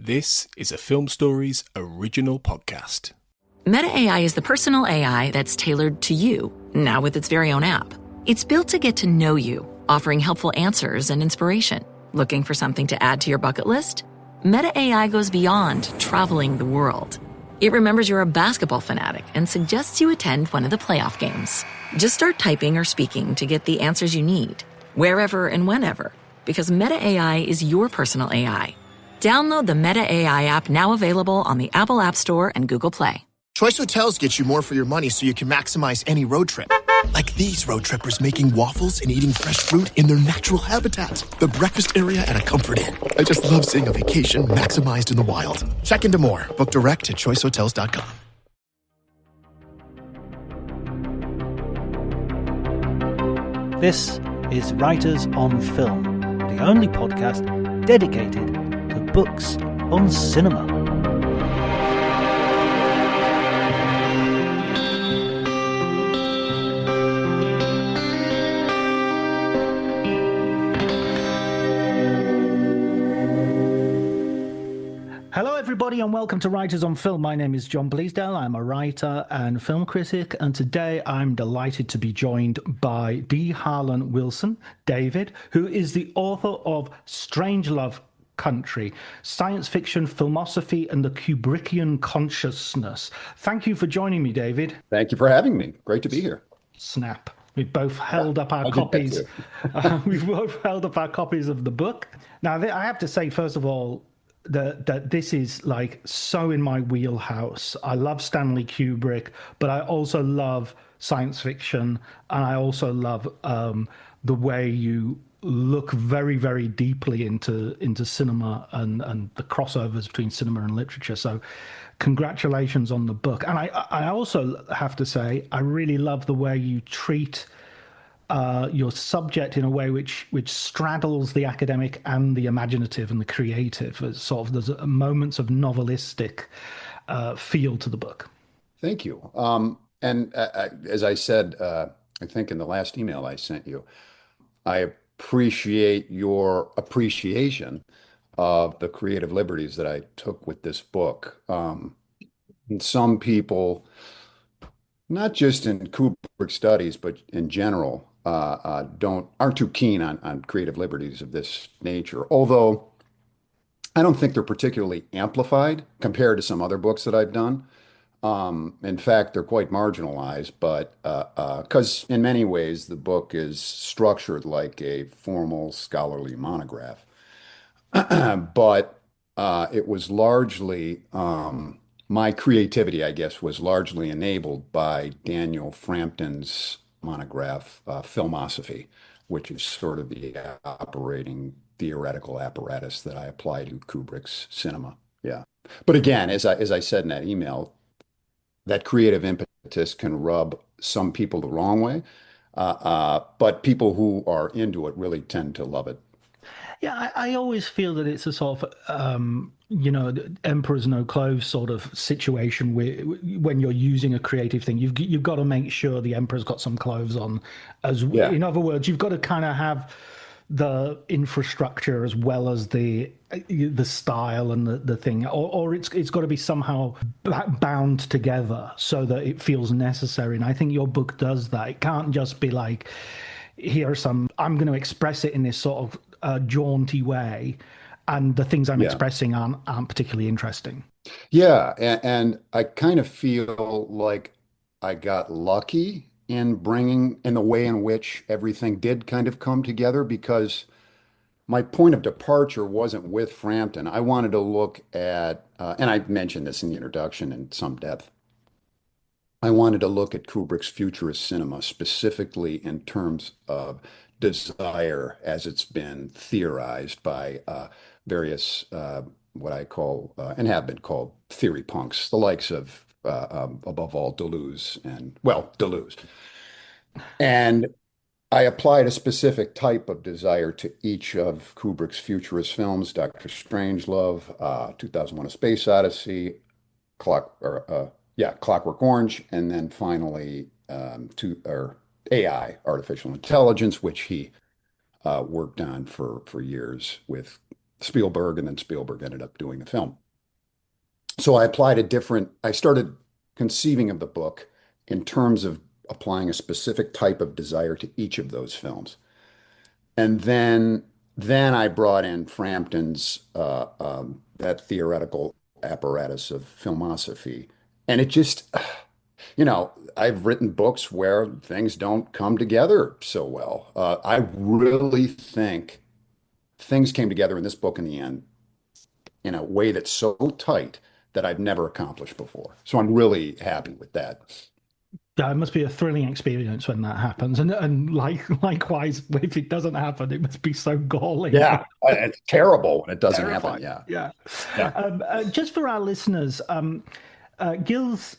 This is a Film Stories original podcast. Meta AI is the personal AI that's tailored to you, now with its very own app. It's built to get to know you, offering helpful answers and inspiration. Looking for something to add to your bucket list? Meta AI goes beyond traveling the world. It remembers you're a basketball fanatic and suggests you attend one of the playoff games. Just start typing or speaking to get the answers you need, wherever and whenever, because Meta AI is your personal AI. Download the Meta AI app, now available on the Apple App Store and Google Play. Choice Hotels get you more for your money so you can maximize any road trip. Like these road trippers making waffles and eating fresh fruit in their natural habitat. The breakfast area at a Comfort Inn. I just love seeing a vacation maximized in the wild. Check into more. Book direct at choicehotels.com. This is Writers on Film, the only podcast dedicated to books on cinema. Hello everybody and welcome to Writers on Film. My name is John Bleasdale. I'm a writer and film critic, and today I'm delighted to be joined by D. Harlan Wilson, David, who is the author of Strangelove Country, Science Fiction, Filmosophy and the Kubrickian Consciousness. Thank you for joining me, David. Thank you for having me. Great to be here. Snap. We've both held up our copies. We've both held up our copies of the book. Now, I have to say, first of all, that this is like so in my wheelhouse. I love Stanley Kubrick, but I also love science fiction, and I also love the way you look very, very deeply into cinema and the crossovers between cinema and literature. So congratulations on the book. And I also have to say, I really love the way you treat your subject in a way which straddles the academic and the imaginative and the creative. It's sort of, there's moments of novelistic feel to the book. Thank you. As I said, I think in the last email I sent you, I appreciate your appreciation of the creative liberties that I took with this book. And some people, not just in Kubrick studies, but in general, aren't too keen on creative liberties of this nature. Although I don't think they're particularly amplified compared to some other books that I've done. In fact, they're quite marginalized, but because in many ways the book is structured like a formal scholarly monograph. But it was largely my creativity, I guess, was largely enabled by Daniel Frampton's monograph, Filmosophy, which is sort of the operating theoretical apparatus that I apply to Kubrick's cinema. Yeah. But again, as I said in that email, that creative impetus can rub some people the wrong way, but people who are into it really tend to love it. Yeah, I always feel that it's a sort of, emperor's no clothes sort of situation where when you're using a creative thing, you've got to make sure the emperor's got some clothes on. In other words, you've got to kind of have the infrastructure as well as the style and the thing, or it's got to be somehow bound together so that it feels necessary. And I think your book does that. It can't just be like, I'm going to express it in this sort of jaunty way, and the things I'm expressing aren't particularly interesting. Yeah, and I kind of feel like I got lucky in the way in which everything did kind of come together, because my point of departure wasn't with Frampton. I wanted to look at, and I mentioned this in the introduction in some depth, I wanted to look at Kubrick's futurist cinema, specifically in terms of desire as it's been theorized by various, what I call, and have been called, theory punks, the likes of, above all, Deleuze. And I applied a specific type of desire to each of Kubrick's futurist films, Dr. Strangelove, 2001: A Space Odyssey, Clockwork Orange, and then finally AI, artificial intelligence, which he worked on for years with Spielberg, and then Spielberg ended up doing the film. So I started conceiving of the book in terms of applying a specific type of desire to each of those films. And then I brought in Frampton's that theoretical apparatus of filmosophy. And it just, I've written books where things don't come together so well. I really think things came together in this book in the end in a way that's so tight that I've never accomplished before. So I'm really happy with that. Yeah, it must be a thrilling experience when that happens, and likewise, if it doesn't happen, it must be so galling. Yeah, it's terrible when it doesn't happen. Terrifying. Yeah, Yeah. yeah, Just for our listeners, Gilles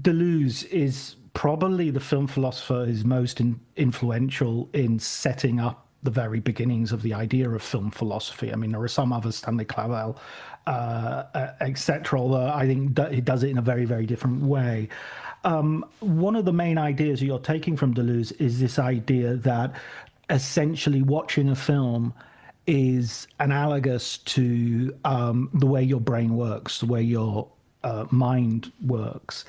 Deleuze is probably the film philosopher who's most influential in setting up the very beginnings of the idea of film philosophy. I mean, there are some others, Stanley Cavell, etc., although I think he does it in a very, very different way. One of the main ideas you're taking from Deleuze is this idea that essentially watching a film is analogous to the way your brain works, the way your mind works.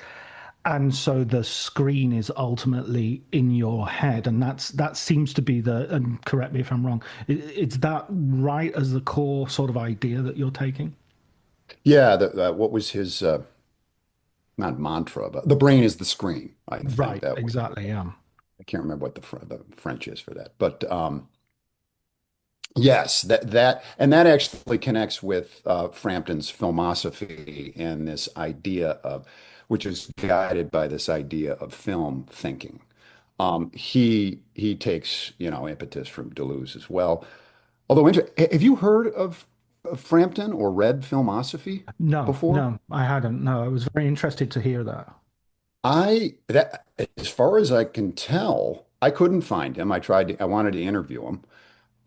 And so the screen is ultimately in your head, and that seems to be and correct me if I'm wrong, it's that right as the core sort of idea that you're taking? yeah. What was his not mantra, but the brain is the screen. I think Right, that was. exactly, yeah. I can't remember what the French is for that, but yes, that actually connects with Frampton's filmosophy and this idea of, which is guided by this idea of film thinking. He takes, impetus from Deleuze as well. Although, have you heard of Frampton or read filmosophy No, before? no, I hadn't. No, I was very interested to hear that. As far as I can tell, I couldn't find him. I wanted to interview him.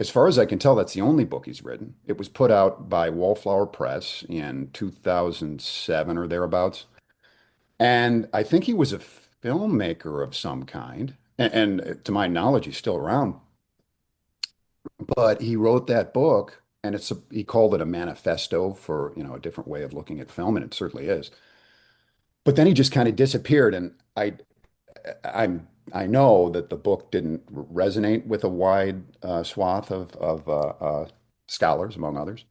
As far as I can tell, that's the only book he's written. It was put out by Wallflower Press in 2007 or thereabouts. And I think he was a filmmaker of some kind. And to my knowledge, he's still around. But he wrote that book, and he called it a manifesto for, a different way of looking at film, and it certainly is. But then he just kind of disappeared, and I know that the book didn't resonate with a wide swath of scholars, among others.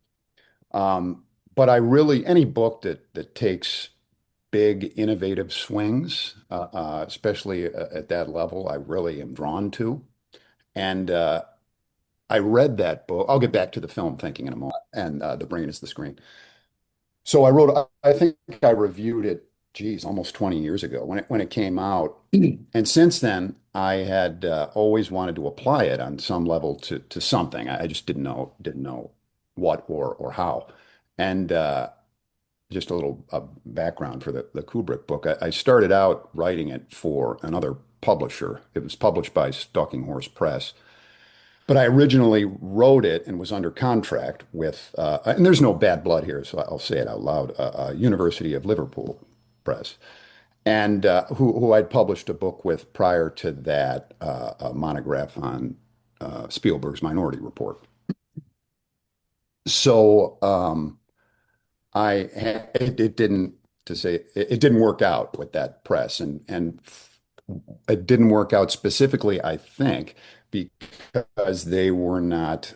But any book that takes big, innovative swings, especially at that level, I really am drawn to. And I read that book. I'll get back to the film thinking in a moment, and the brain is the screen. So I think I reviewed it, geez, almost 20 years ago when it came out. And since then, I had always wanted to apply it on some level to something. I just didn't know what or how. And just a little background for the Kubrick book. I started out writing it for another publisher. It was published by Stalking Horse Press. But I originally wrote it and was under contract with, and there's no bad blood here, so I'll say it out loud, University of Liverpool Press, and who I'd published a book with prior to that, a monograph on Spielberg's Minority Report. So it didn't, to say it didn't work out with that press, and it didn't work out specifically, I think, because they were not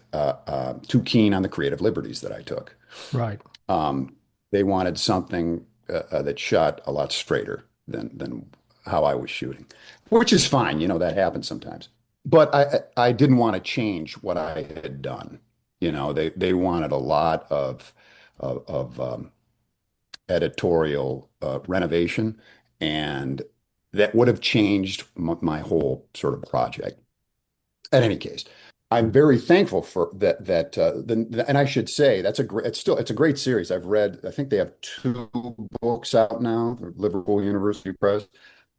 too keen on the creative liberties that I took. Right. They wanted something that shot a lot straighter than how I was shooting, which is fine. That happens sometimes. But I didn't want to change what I had done. They wanted a lot of editorial renovation, and that would have changed my whole sort of project. In any case, I'm very thankful for that. And I should say it's a great series. I think they have two books out now, Liverpool University Press.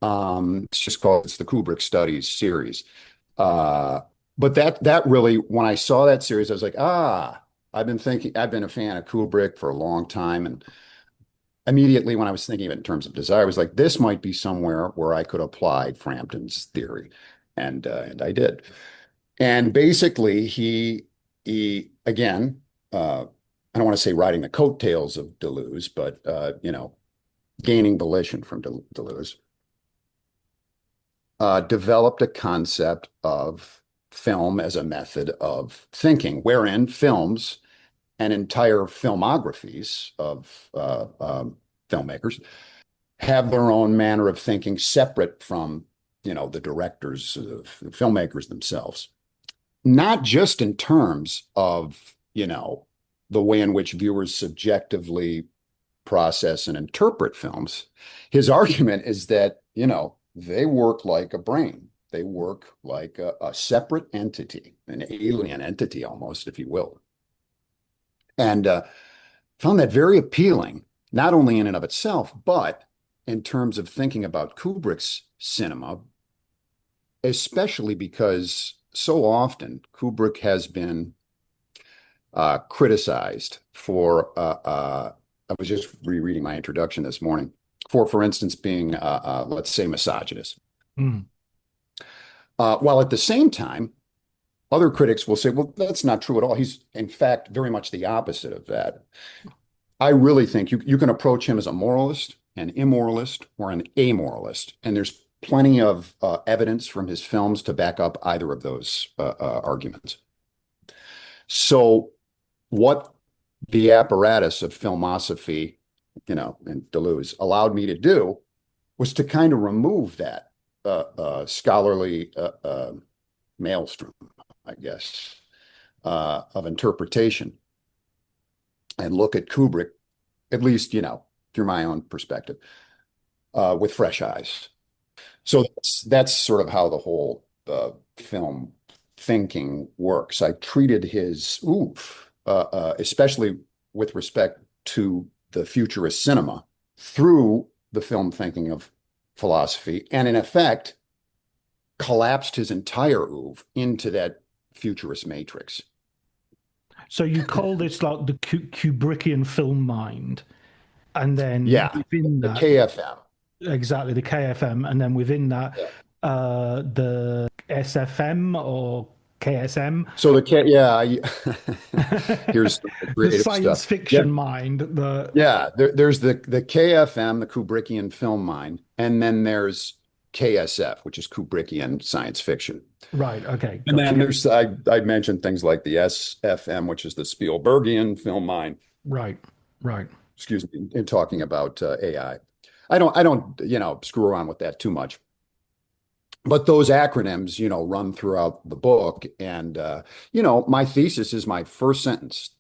It's the Kubrick Studies series. But that really, when I saw that series, I was like, I've been a fan of Kubrick for a long time, and immediately when I was thinking of it in terms of desire, I was like, this might be somewhere where I could apply Frampton's theory, and I did. And basically, he again, want to say riding the coattails of Deleuze, but, gaining volition from Deleuze, developed a concept of film as a method of thinking, wherein films and entire filmographies of filmmakers have their own manner of thinking separate from, the directors, the filmmakers themselves. Not just in terms of, the way in which viewers subjectively process and interpret films. His argument is that, they work like a brain. They work like a separate entity, an alien entity almost, if you will. And found that very appealing, not only in and of itself, but in terms of thinking about Kubrick's cinema, especially because so often Kubrick has been criticized for, I was just rereading my introduction this morning, for instance, being, let's say, misogynist. While at the same time, other critics will say, well, that's not true at all. He's, in fact, very much the opposite of that. I really think you can approach him as a moralist, an immoralist, or an amoralist. And there's plenty of evidence from his films to back up either of those arguments. So what the apparatus of filmosophy, and Deleuze allowed me to do was to kind of remove that scholarly maelstrom, I guess, of interpretation and look at Kubrick, at least, through my own perspective, with fresh eyes. So that's sort of how the whole film thinking works. I treated his oeuvre, especially with respect to the futurist cinema, through the film thinking of philosophy, and in effect, collapsed his entire oeuvre into that futurist matrix. So you call this like the Kubrickian film mind, and then within the KFM. Exactly, the KFM, and then within that, the SFM or KSM. So here's the science fiction mind. There's the KFM, the Kubrickian film mind, and then there's KSF, which is Kubrickian science fiction. Right. Okay. And then there's I mentioned things like the SFM, which is the Spielbergian film mind. Right. Excuse me, in talking about AI. I don't screw around with that too much. But those acronyms, run throughout the book. And, my thesis is my first sentence.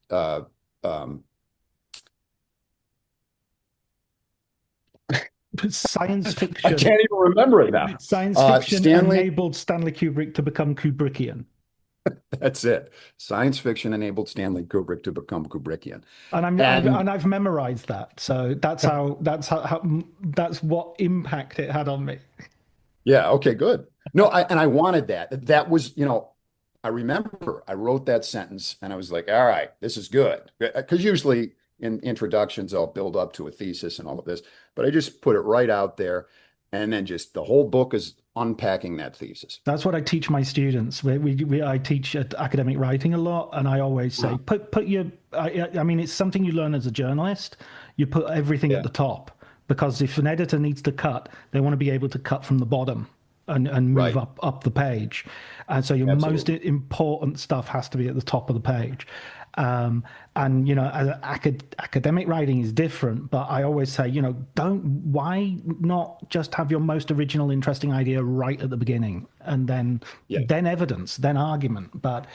Science fiction. I can't even remember it now. Science fiction enabled Stanley Kubrick to become Kubrickian. That's it. Science fiction enabled Stanley Kubrick to become Kubrickian. And I've memorized that. So that's what impact it had on me. Yeah. Okay, good. No, I wanted that. That was, I remember I wrote that sentence and I was like, all right, this is good. Because usually in introductions, I'll build up to a thesis and all of this, but I just put it right out there. And then just the whole book is unpacking that thesis. That's what I teach my students. I teach academic writing a lot. And I always say, put your, I mean, it's something you learn as a journalist. You put everything at the top. Because if an editor needs to cut, they want to be able to cut from the bottom and move up the page. And so your most important stuff has to be at the top of the page. And, as academic writing is different, but I always say, why not just have your most original, interesting idea right at the beginning and then evidence, then argument. But,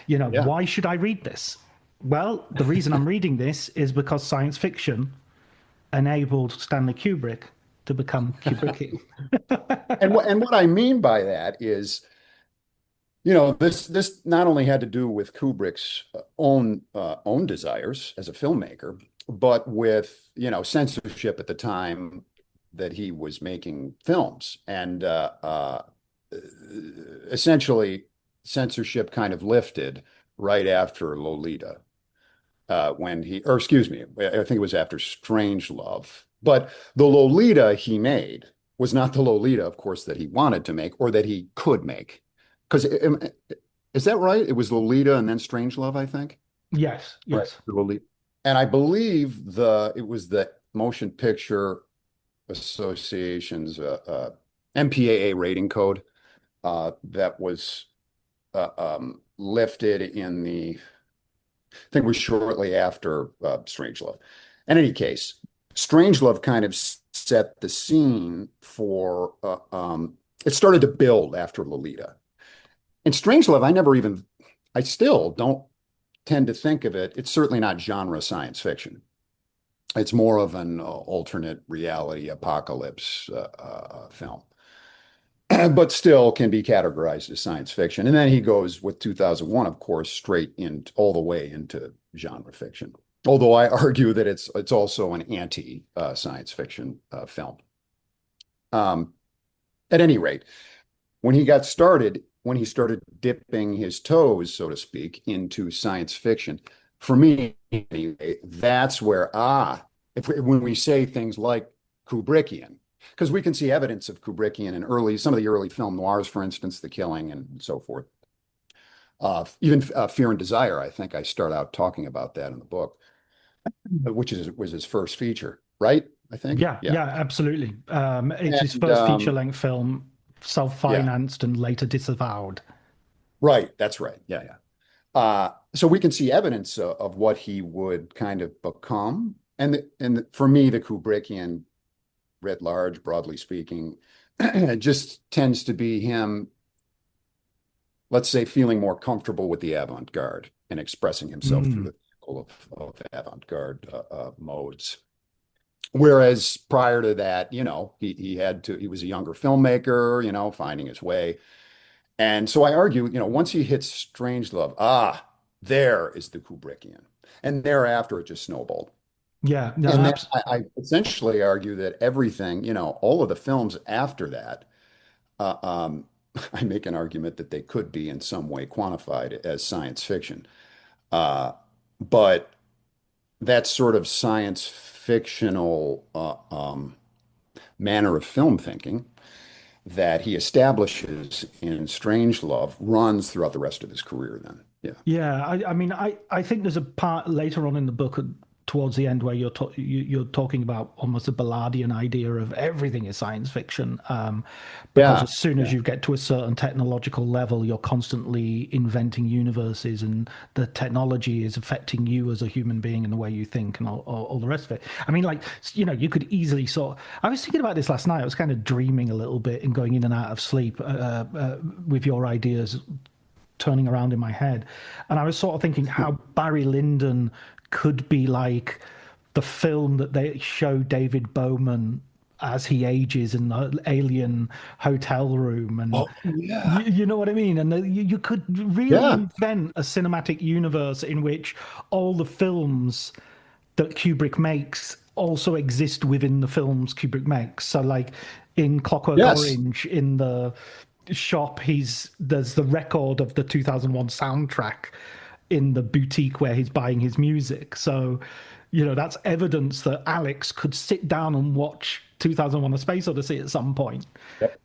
why should I read this? Well, the reason I'm reading this is because science fiction enabled Stanley Kubrick to become Kubrickian. and what I mean by that is, this not only had to do with Kubrick's own desires as a filmmaker, but with censorship at the time that he was making films, and essentially censorship kind of lifted right after Lolita. I think it was after Strangelove. But the Lolita he made was not the Lolita, of course, that he wanted to make or that he could make. Because is that right? It was Lolita and then Strangelove, I think. Yes. Right. Lolita. and I believe it was the Motion Picture Association's MPAA rating code that was lifted I think it was shortly after Strangelove. In any case, Strangelove kind of set the scene for it started to build after Lolita. And Strangelove, I still don't tend to think of it. It's certainly not genre science fiction. It's more of an alternate reality apocalypse film, but still can be categorized as science fiction. And then he goes with 2001, of course, straight in all the way into genre fiction. Although I argue that it's also an anti-science fiction film. At any rate, when he started dipping his toes, so to speak, into science fiction, for me, anyway, that's where, when we say things like Kubrickian, because we can see evidence of Kubrickian in some of the early film noirs, for instance, The Killing and so forth. Even Fear and Desire, I think I start out talking about that in the book, which was his first feature, right? I think. Yeah, absolutely. It's his first feature-length film, self-financed and later disavowed. Right, that's right. Yeah. So we can see evidence of what he would kind of become. And for me, the Kubrickian, writ large, broadly speaking, just tends to be him, let's say, feeling more comfortable with the avant-garde and expressing himself through the vehicle of avant-garde modes. Whereas prior to that, he was a younger filmmaker, finding his way. And so I argue, once he hits Strangelove, there is the Kubrickian. And thereafter, it just snowballed. Yeah. No, and then I essentially argue that everything, all of the films after that, I make an argument that they could be in some way quantified as science fiction. But that sort of science fictional manner of film thinking that he establishes in Strangelove runs throughout the rest of his career then. Yeah. I think there's a part later on in the book towards the end where you're talking about almost a Balladian idea of everything is science fiction, because as soon as you get to a certain technological level, you're constantly inventing universes, and the technology is affecting you as a human being and the way you think and all the rest of it. You could easily I was thinking about this last night. I was kind of dreaming a little bit and going in and out of sleep with your ideas turning around in my head, and I was sort of thinking how Barry Lyndon could be like the film that they show David Bowman as he ages in the alien hotel room, and you know what I mean. And you could really invent a cinematic universe in which all the films that Kubrick makes also exist within the films Kubrick makes. So, like in Clockwork Orange, in the shop, there's the record of the 2001 soundtrack in the boutique where he's buying his music. So, that's evidence that Alex could sit down and watch 2001: A Space Odyssey at some point. Yep.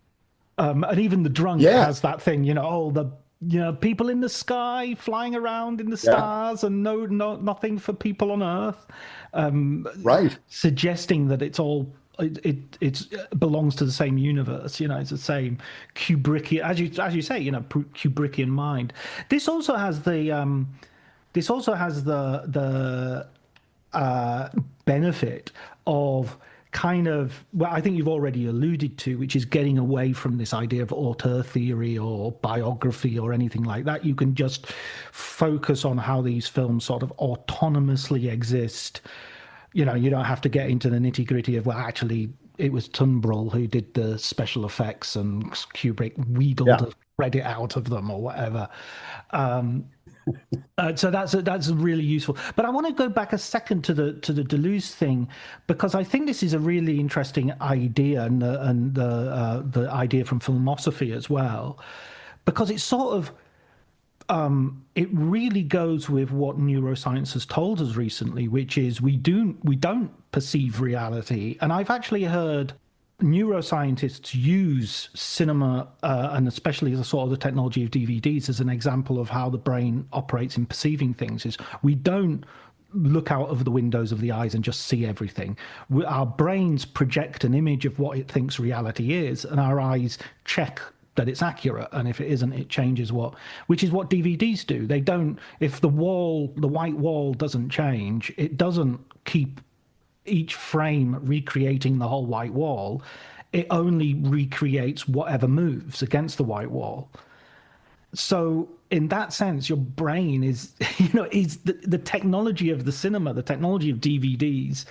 And even the drunk has that thing, people in the sky flying around in the stars and nothing for people on Earth. Right. Suggesting that it's all it belongs to the same universe. It's the same Kubrickian, as you say, Kubrickian mind. This also has the benefit of kind of, well, I think you've already alluded to, which is getting away from this idea of auteur theory or biography or anything like that. You can just focus on how these films sort of autonomously exist. You don't have to get into the nitty gritty of, well, actually, it was Tumbrel who did the special effects and Kubrick wheedled a credit out of them or whatever. So that's really useful. But I want to go back a second to the Deleuze thing, because I think this is a really interesting idea, and the idea from filmosophy as well, because it's sort of it really goes with what neuroscience has told us recently, which is we don't perceive reality. And I've actually heard neuroscientists use cinema and especially the sort of the technology of DVDs as an example of how the brain operates in perceiving things. Is we don't look out of the windows of the eyes and just see everything. Our brains project an image of what it thinks reality is, and our eyes check that it's accurate. And if it isn't, it changes which is what DVDs do. They don't, if the white wall doesn't change, it doesn't keep each frame recreating the whole white wall. It only recreates whatever moves against the white wall. So in that sense, your brain is, is the technology of the cinema, the technology of DVDs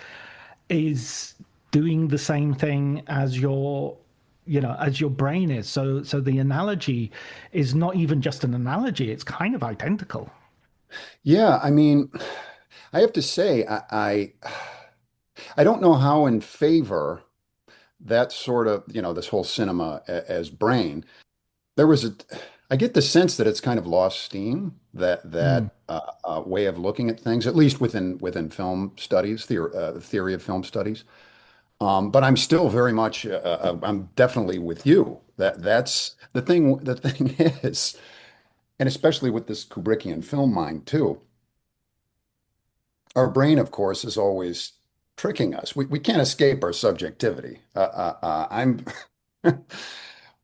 is doing the same thing as as your brain is. So the analogy is not even just an analogy, it's kind of identical. Yeah, I mean, I have to say, I don't know how in favor that sort of, this whole cinema as brain. There was I get the sense that it's kind of lost steam, that way of looking at things, at least within film studies, the theory of film studies. But I'm still very much, I'm definitely with you. That's the thing. The thing is, and especially with this Kubrickian film mind too, our brain, of course, is always tricking us. We can't escape our subjectivity. I'm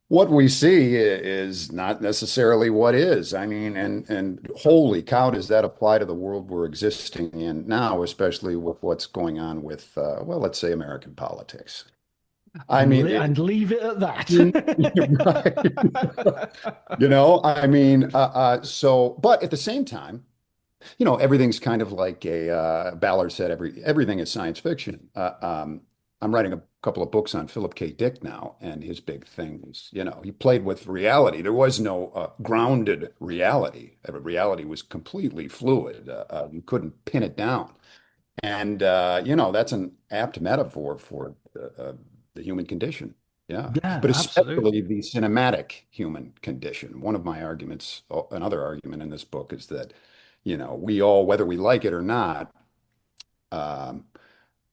what we see is not necessarily what is. I mean, and holy cow, does that apply to the world we're existing in now, especially with what's going on with, well, let's say American politics. I mean, And leave it at that. right. But at the same time, everything's kind of like Ballard said, everything is science fiction. I'm writing a couple of books on Philip K. Dick now, and his big thing was, he played with reality. There was no grounded reality. Reality was completely fluid. You couldn't pin it down. And, that's an apt metaphor for the human condition. Yeah. Yeah, But absolutely. especially the cinematic human condition. One of my arguments, another argument in this book is that, we all, whether we like it or not, um,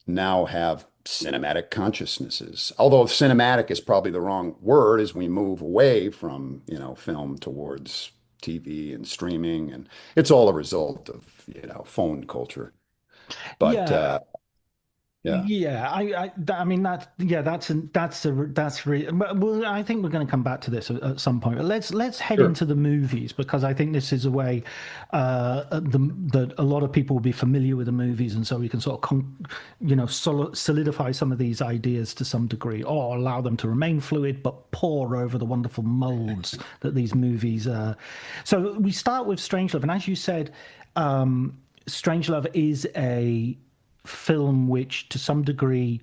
now have cinematic consciousnesses. Although cinematic is probably the wrong word as we move away from, film towards TV and streaming, and it's all a result of, phone culture. But Yeah, yeah, yeah, I mean that's really. Well, I think we're going to come back to this at some point. But let's head sure. into the movies because I think this is a way that a lot of people will be familiar with the movies, and so we can sort of solidify some of these ideas to some degree, or allow them to remain fluid but pour over the wonderful molds that these movies. So we start with Strangelove, and as you said, Strangelove is a film which to some degree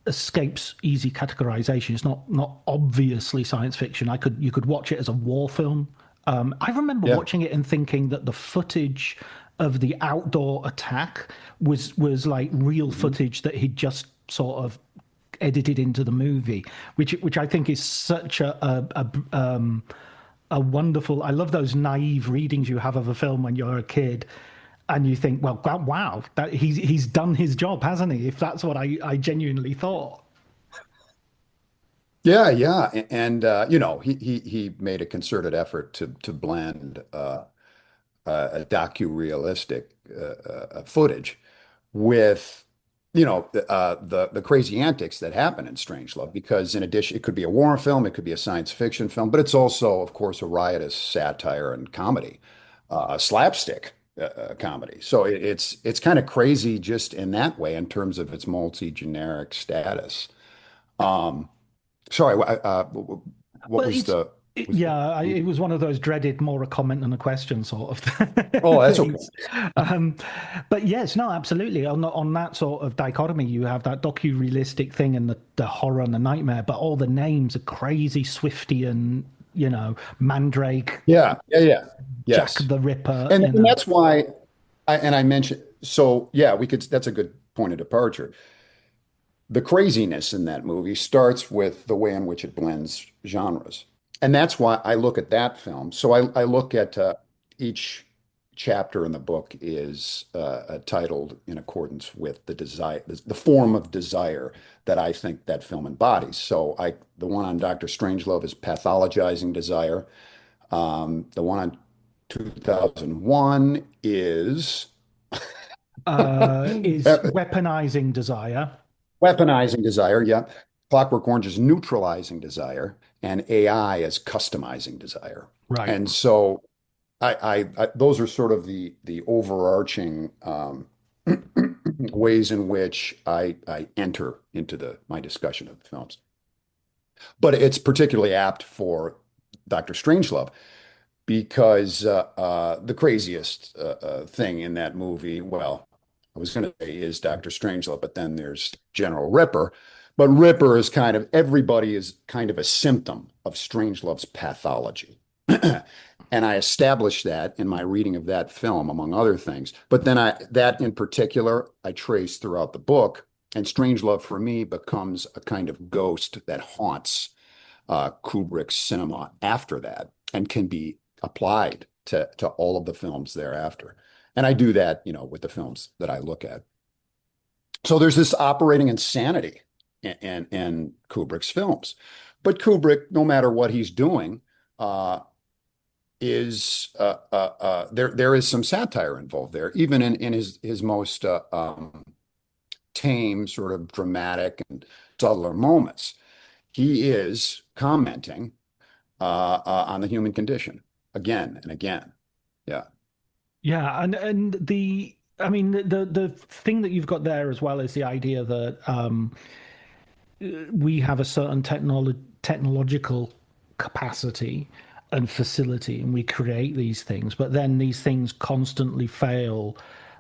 escapes easy categorization. It's not obviously science fiction. You could watch it as a war film. I remember Yeah. watching it and thinking that the footage of the outdoor attack was like real footage that he'd just sort of edited into the movie, which I think is such a wonderful. I love those naive readings you have of a film when you're a kid, and you think, well, wow, that he's done his job, hasn't he? If that's what I genuinely thought. Yeah, yeah. And he made a concerted effort to blend a docu-realistic footage with the crazy antics that happen in Strangelove, because in addition, it could be a war film, it could be a science fiction film, but it's also, of course, a riotous satire and comedy, slapstick comedy. So it's kind of crazy just in that way in terms of its multi-generic status. Um, Sorry, what Well, was it's the was yeah, it was one of those dreaded more a comment than a question sort of oh, that's okay. things. Um, but yes, no, absolutely. On that sort of dichotomy, you have that docu-realistic thing and the horror and the nightmare, but all the names are crazy, Swiftian, Mandrake, Yeah, yeah, yeah. Jack Yes. the Ripper, And that's why I mentioned, so yeah, that's a good point of departure. The craziness in that movie starts with the way in which it blends genres. And that's why I look at that film. So I look at each chapter in the book is titled in accordance with the desire, the form of desire that I think that film embodies. So the one on Dr. Strangelove is pathologizing desire. The one on 2001 is Is weaponizing desire. weaponizing desire. Yep. Clockwork Orange is neutralizing desire, and AI is customizing desire. Right. And so those are sort of the overarching ways in which I enter into my discussion of the films. But it's particularly apt for Dr. Strangelove because the craziest thing in that movie, well, I was going to say is Dr. Strangelove, but then there's General Ripper. But Ripper is everybody is kind of a symptom of Strangelove's pathology. And I established that in my reading of that film, among other things. But then that in particular, I trace throughout the book. And Strangelove for me becomes a kind of ghost that haunts Kubrick's cinema after that and can be applied to all of the films thereafter. And I do that, with the films that I look at. So there's this operating insanity in Kubrick's films. But Kubrick, no matter what he's doing, there is some satire involved there, even in his most tame, sort of dramatic and subtler moments. He is commenting on the human condition again and again. Yeah. Yeah, and the thing that you've got there as well is the idea that we have a certain technological capacity and facility, and we create these things, but then these things constantly fail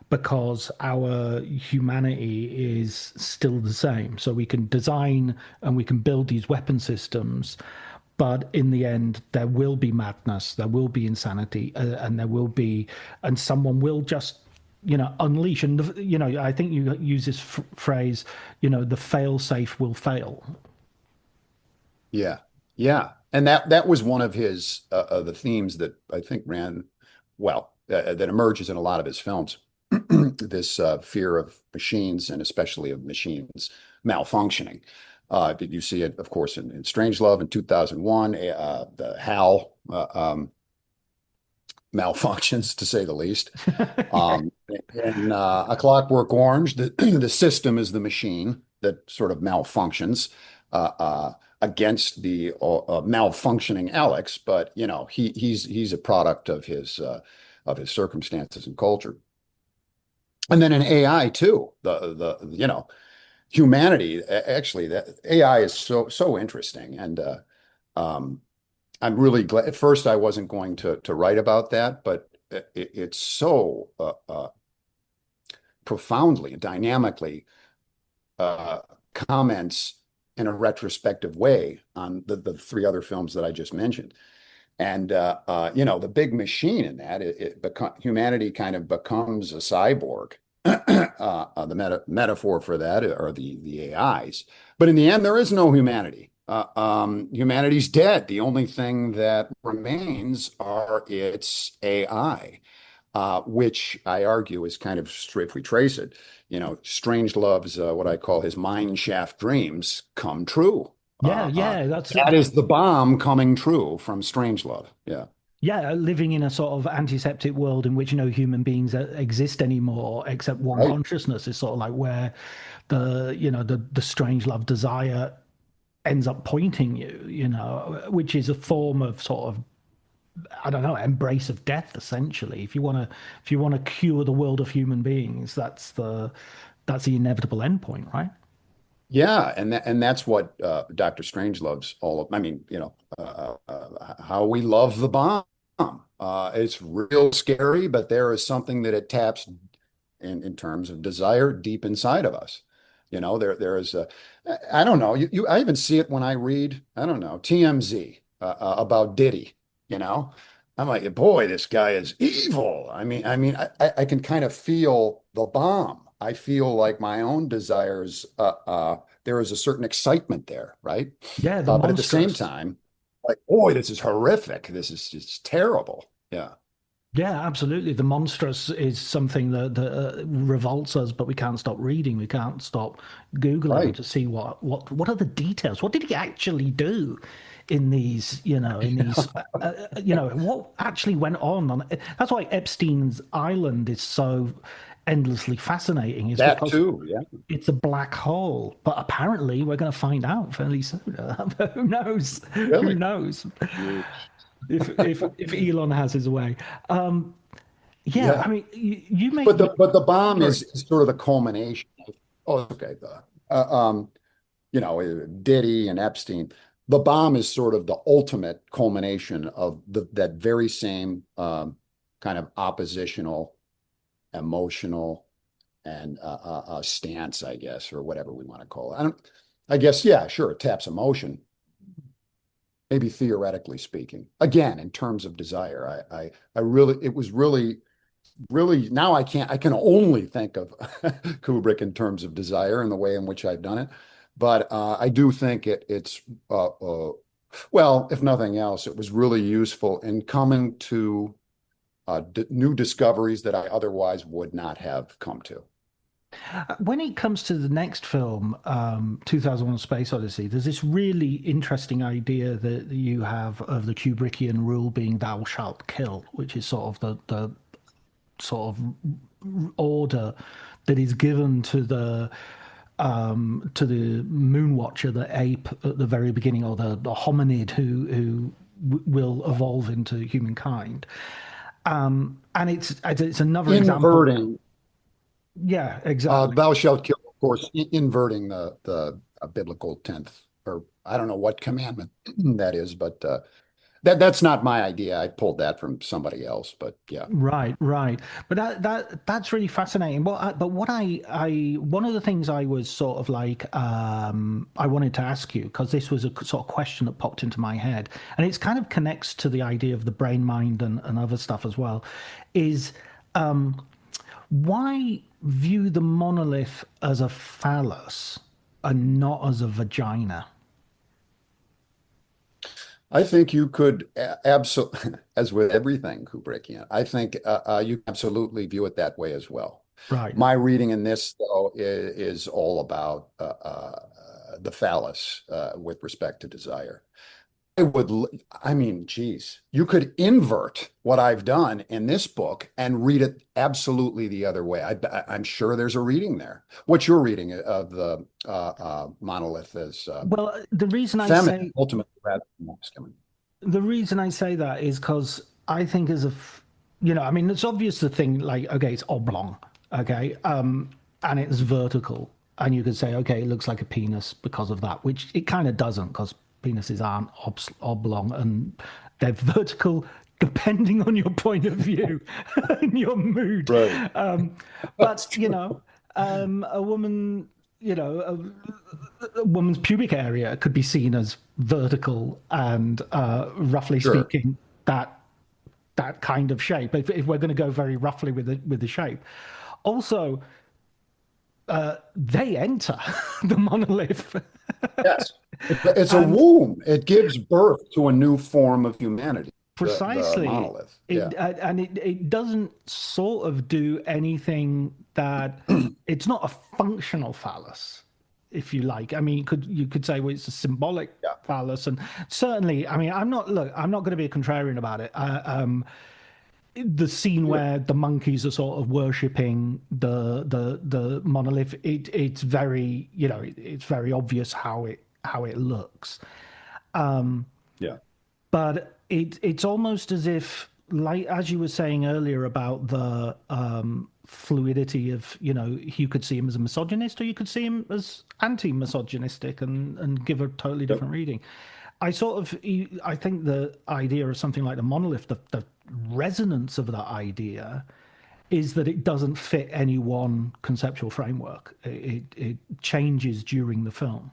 because our humanity is still the same. So we can design and we can build these weapon systems, but in the end, there will be madness, there will be insanity, and someone will just, unleash. And, I think you use this phrase, the fail safe will fail. Yeah. Yeah. And that was one of his, the themes that I think that emerges in a lot of his films. This fear of machines and especially of machines malfunctioning. You see it, of course, in Strangelove in 2001, the HAL malfunctions, to say the least. In A Clockwork Orange, the system is the machine that sort of malfunctions against the malfunctioning Alex, but he's a product of his circumstances and culture. And then in AI too, the humanity, actually, that AI is so interesting. And I'm really glad. At first, I wasn't going to write about that, but it's so profoundly and dynamically comments in a retrospective way on the three other films that I just mentioned. And the big machine in that, humanity kind of becomes a cyborg. The metaphor for that are the AIs. But in the end, there is no humanity. Humanity's dead. The only thing that remains are its AI, which I argue is kind of, if we trace it, Strangelove's what I call his mine shaft dreams come true. That is the bomb coming true from Strangelove. Yeah. Yeah, living in a sort of antiseptic world in which no human beings exist anymore except one consciousness is sort of like where the Strangelove desire ends up pointing you, which is a form of sort of, I don't know, embrace of death, essentially. If you want to cure the world of human beings, that's the inevitable endpoint, right? Yeah, and that's what Dr. Strangelove's all of. I mean, how we love the bomb. It's real scary, but there is something that it taps in terms of desire deep inside of us. There is a, I don't know. I even see it when I read, I don't know, TMZ about Diddy. I'm like, boy, this guy is evil. I mean, I can kind of feel the bomb. I feel like my own desires. There is a certain excitement there, right? Yeah, but at the same time, like, boy, this is horrific. This is just terrible. Yeah. Yeah, absolutely. The monstrous is something that revolts us, but we can't stop reading. We can't stop Googling to see what are the details. What did he actually do in these, what actually went on. That's why Epstein's Island is so endlessly fascinating, is That because too, yeah. it's a black hole. But apparently, we're going to find out fairly soon. Who knows? Who Really? knows? You- If Elon has his way. Yeah, I Yeah. mean, you make But the the bomb Sorry. is sort of the culmination. Oh, okay. Diddy and Epstein. The bomb is sort of the ultimate culmination of that very same kind of oppositional, emotional, and stance, I guess, or whatever we want to call it. I guess, yeah, sure, it taps emotion, maybe theoretically speaking. Again, in terms of desire, I really, it was really now I can only think of Kubrick in terms of desire and the way in which I've done it. But I do think it's well, if nothing else, it was really useful in coming to new discoveries that I otherwise would not have come to. When it comes to the next film, 2001: Space Odyssey, there's this really interesting idea that you have of the Kubrickian rule being "thou shalt kill," which is sort of the sort of order that is given to the moon watcher, the ape at the very beginning, or the hominid who will evolve into humankind. And it's another example. Inverting, Yeah, exactly. thou shalt kill, of course, inverting the biblical tenth, or I don't know what commandment that is, but that's not my idea. I pulled that from somebody else, but yeah. Right, right. But that's really fascinating. But what I one of the things I was sort of like I wanted to ask you, because this was a sort of question that popped into my head, and it's kind of connects to the idea of the brain mind and other stuff as well, is why view the monolith as a phallus and not as a vagina? I think you could absolutely, as with everything Kubrickian, I think you can absolutely view it that way as well. Right. My reading in this, though, is all about the phallus with respect to desire. I mean, geez, you could invert what I've done in this book and read it absolutely the other way. I'm sure there's a reading there. What's your reading of the monolith as Well, feminine, ultimately rather than masculine? the reason I say that is because I think I mean, it's obvious the thing like, okay, it's oblong, okay, and it's vertical, and you could say, okay, it looks like a penis because of that, which it kind of doesn't, because penises aren't oblong and they're vertical depending on your point of view and your mood. Right. But a woman, a woman's pubic area could be seen as vertical and roughly Sure. speaking that kind of shape if we're going to go very roughly with the shape. Also, they enter the monolith. Yes. It's a And womb. It gives birth to a new form of humanity, the precisely, monolith. Yeah. it doesn't sort of do anything that it's not a functional phallus, if you like. I mean, you could say, well, it's a symbolic Yeah. phallus, and certainly, I mean, I'm not going to be a contrarian about it. The scene Sure. where the monkeys are sort of worshipping the monolith, it's very, it's very obvious how it looks. Yeah. But it's almost as if, like as you were saying earlier about the fluidity of, you could see him as a misogynist or you could see him as anti-misogynistic and give a totally Yep. different reading. I think the idea of something like the monolith, the resonance of that idea is that it doesn't fit any one conceptual framework. It changes during the film.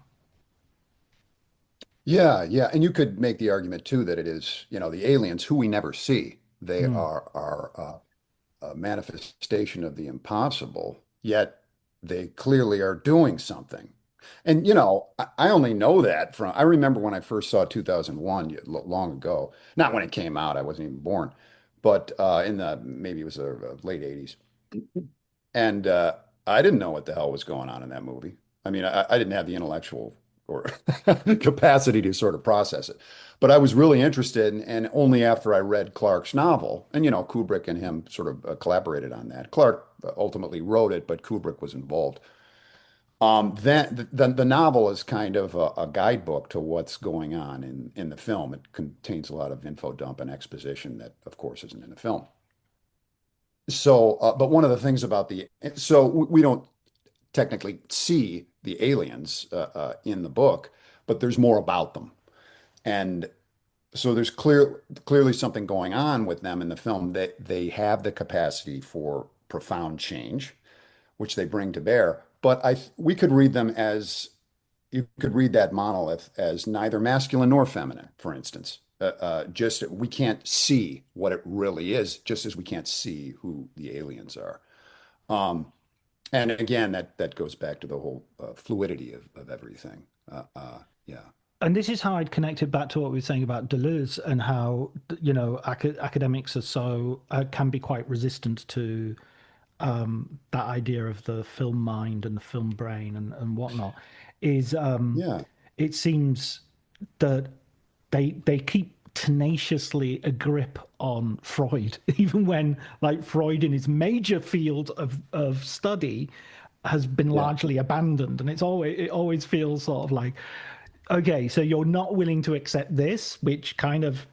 Yeah, yeah. And you could make the argument too that it is, the aliens who we never see. They Mm. are a manifestation of the impossible, yet they clearly are doing something. And I only know that from I remember when I first saw 2001 long ago. Not when it came out, I wasn't even born, but in the maybe it was the late 80s. And I didn't know what the hell was going on in that movie. I mean, I didn't have the intellectual or capacity to sort of process it. But I was really interested, and only after I read Clarke's novel, and Kubrick and him sort of collaborated on that. Clarke ultimately wrote it, but Kubrick was involved. Then the novel is kind of a guidebook to what's going on in the film. It contains a lot of info dump and exposition that, of course, isn't in the film. So, but one of the things about so we don't technically see the aliens in the book, but there's more about them. And so there's clearly something going on with them in the film, that they have the capacity for profound change, which they bring to bear. But we could read them as you could read that monolith as neither masculine nor feminine, for instance. Just we can't see what it really is, just as we can't see who the aliens are. Um, and again, that goes back to the whole fluidity of everything. Yeah. And this is how I'd connect it back to what we were saying about Deleuze and how, academics are can be quite resistant to that idea of the film mind and the film brain and whatnot. Is Yeah. It seems that they keep tenaciously a grip on Freud, even when like Freud in his major field of study has been Yeah. largely abandoned, and it always feels sort of like, okay, so you're not willing to accept this, which kind of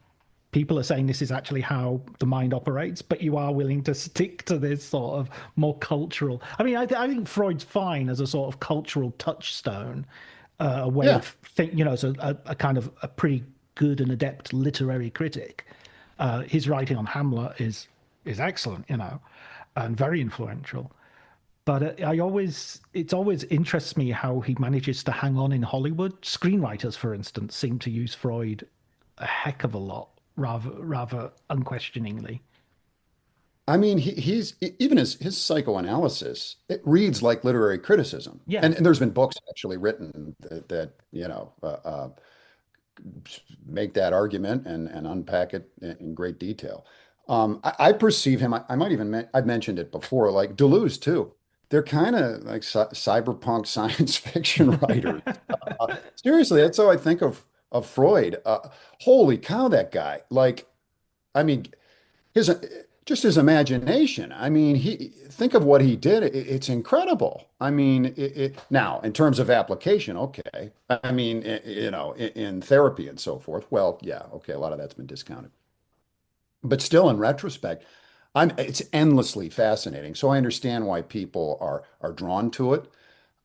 people are saying this is actually how the mind operates, but you are willing to stick to this sort of more cultural. I mean, I think Freud's fine as a sort of cultural touchstone, a way Yeah. of so a kind of a pretty good and adept literary critic. His writing on Hamlet is excellent, and very influential. But it always interests me how he manages to hang on in Hollywood. Screenwriters, for instance, seem to use Freud a heck of a lot, rather unquestioningly. I mean, he's even his psychoanalysis, it reads like literary criticism. Yeah, And there's been books actually written that make that argument and unpack it in great detail. I perceive him, I might even, I've mentioned it before, like Deleuze too. They're kind of like cyberpunk science fiction writers. Seriously, that's how I think of Freud. Holy cow, that guy! Like, I mean, his just his imagination. I mean, he think of what he did. It's incredible. I mean, now in terms of application, okay. I mean, in therapy and so forth. Well, yeah, okay. A lot of that's been discounted, but still, in retrospect, it's endlessly fascinating. So I understand why people are drawn to it.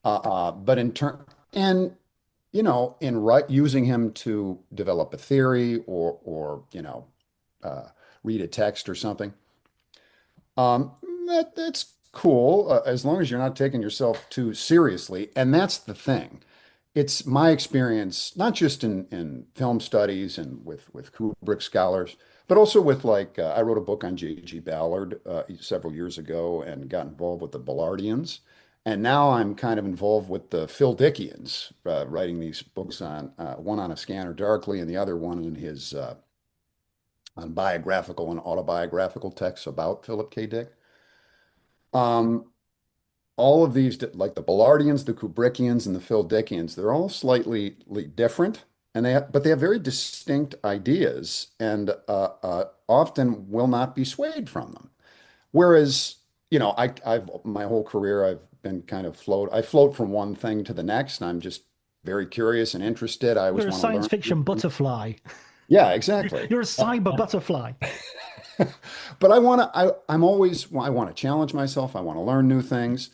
But in turn, and in using him to develop a theory or uh, read a text or something. Um, that's cool as long as you're not taking yourself too seriously. And that's the thing. It's my experience, not just in film studies and with Kubrick scholars, but also with I wrote a book on J.G. Ballard several years ago and got involved with the Ballardians. And now I'm kind of involved with the Phil Dickians, writing these books one on A Scanner Darkly and the other one in his on biographical and autobiographical texts about Philip K. Dick. Um, all of these, like the Ballardians, the Kubrickians, and the Phil Dickians, they're all slightly different, and but they have very distinct ideas, and often will not be swayed from them. Whereas, I've my whole career I've been kind of I float from one thing to the next, and I'm just very curious and interested. I always you're a want to science learn. fiction butterfly. Yeah, exactly. You're a cyber butterfly. But I'm always, well, I want to challenge myself. I want to learn new things.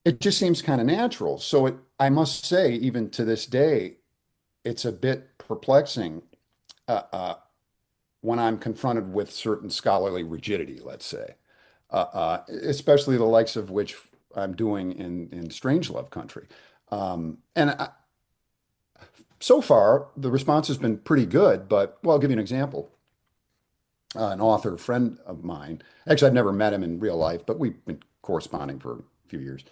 It just seems kind of natural. So I must say, even to this day, it's a bit perplexing uh, uh, when I'm confronted with certain scholarly rigidity, let's say, especially the likes of which I'm doing in Strangelove country. And so far, the response has been pretty good. But, well, I'll give you an example. An author friend of mine. Actually, I've never met him in real life, but we've been corresponding for a few years.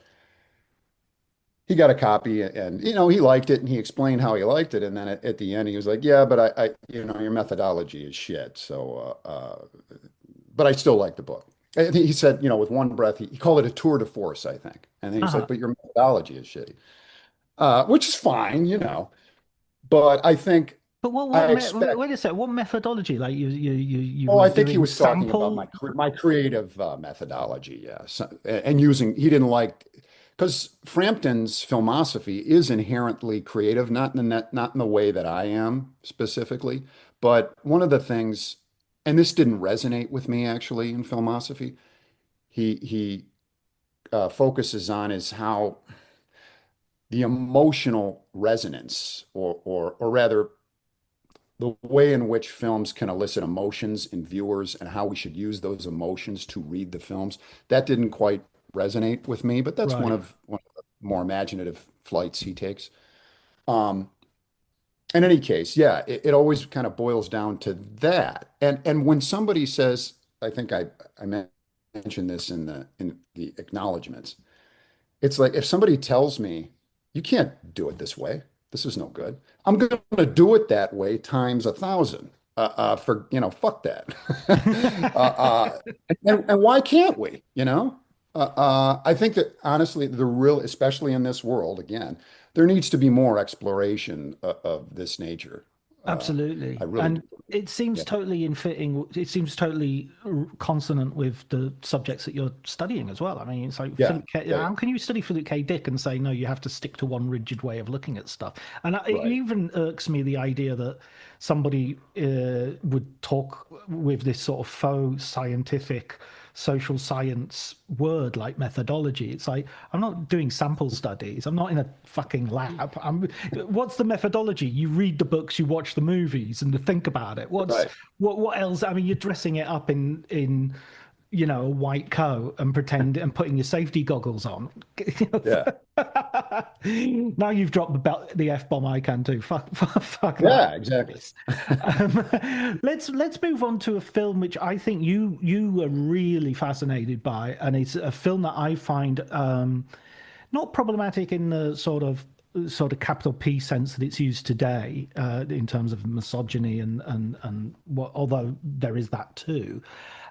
He got a copy and, he liked it and he explained how he liked it. And then at the end, he was like, yeah, but your methodology is shit. So, but I still like the book. And he said, with one breath, he called it a tour de force, I think. And then he Uh-huh. said, but your methodology is shitty, which is fine. but I think But I expect. wait a sec, what methodology? Like you Oh, were I think he doing was talking about sample? my creative methodology, yes, and using he didn't like because Frampton's filmosophy is inherently creative, not in the way that I am specifically, but one of the things, and this didn't resonate with me actually in filmosophy. He focuses on is how the emotional resonance, or rather the way in which films can elicit emotions in viewers and how we should use those emotions to read the films. That didn't quite resonate with me, but that's Right. one of the more imaginative flights he takes. Um, in any case, yeah, it always kind of boils down to that. And when somebody says, I think I mentioned this in the acknowledgments, it's like if somebody tells me, you can't do it this way, this is no good. I'm going to do it that way times 1,000. For fuck that. And why can't we? I think that honestly, especially in this world, again, there needs to be more exploration of this nature. Uh, I Absolutely. really do. And it seems Yeah. totally in fitting, it seems totally consonant with the subjects that you're studying as well. I mean, it's like Yeah. Philip K. Yeah. Yeah. How can you study Philip K. Dick and say, no, you have to stick to one rigid way of looking at stuff? And it Right. even irks me the idea that somebody would talk with this sort of faux scientific social science word like methodology. It's like I'm not doing sample studies. I'm not in a fucking lab. What's the methodology? You read the books, you watch the movies, and to think about it. Right. What else? I mean, you're dressing it up in a white coat and pretend and putting your safety goggles on. Yeah. Now you've dropped the f bomb. I can too. Fuck that. Yeah, exactly. Let's move on to a film which I think you were really fascinated by, and it's a film that I find not problematic in the sort of capital P sense that it's used today in terms of misogyny and what, although there is that too.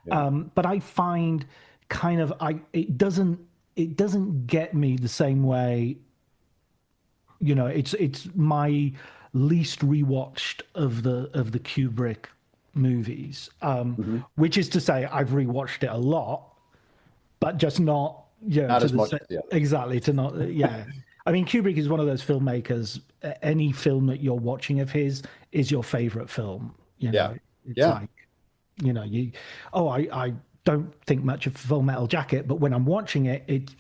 Yeah. But I find kind of it doesn't get me the same way. It's my least rewatched of the Kubrick movies, Mhm. which is to say I've rewatched it a lot, but just not Not to as the much. Yeah. exactly to not yeah. I mean, Kubrick is one of those filmmakers. Any film that you're watching of his is your favorite film. Yeah. It's Yeah. like you. Oh, I don't think much of Full Metal Jacket, but when I'm watching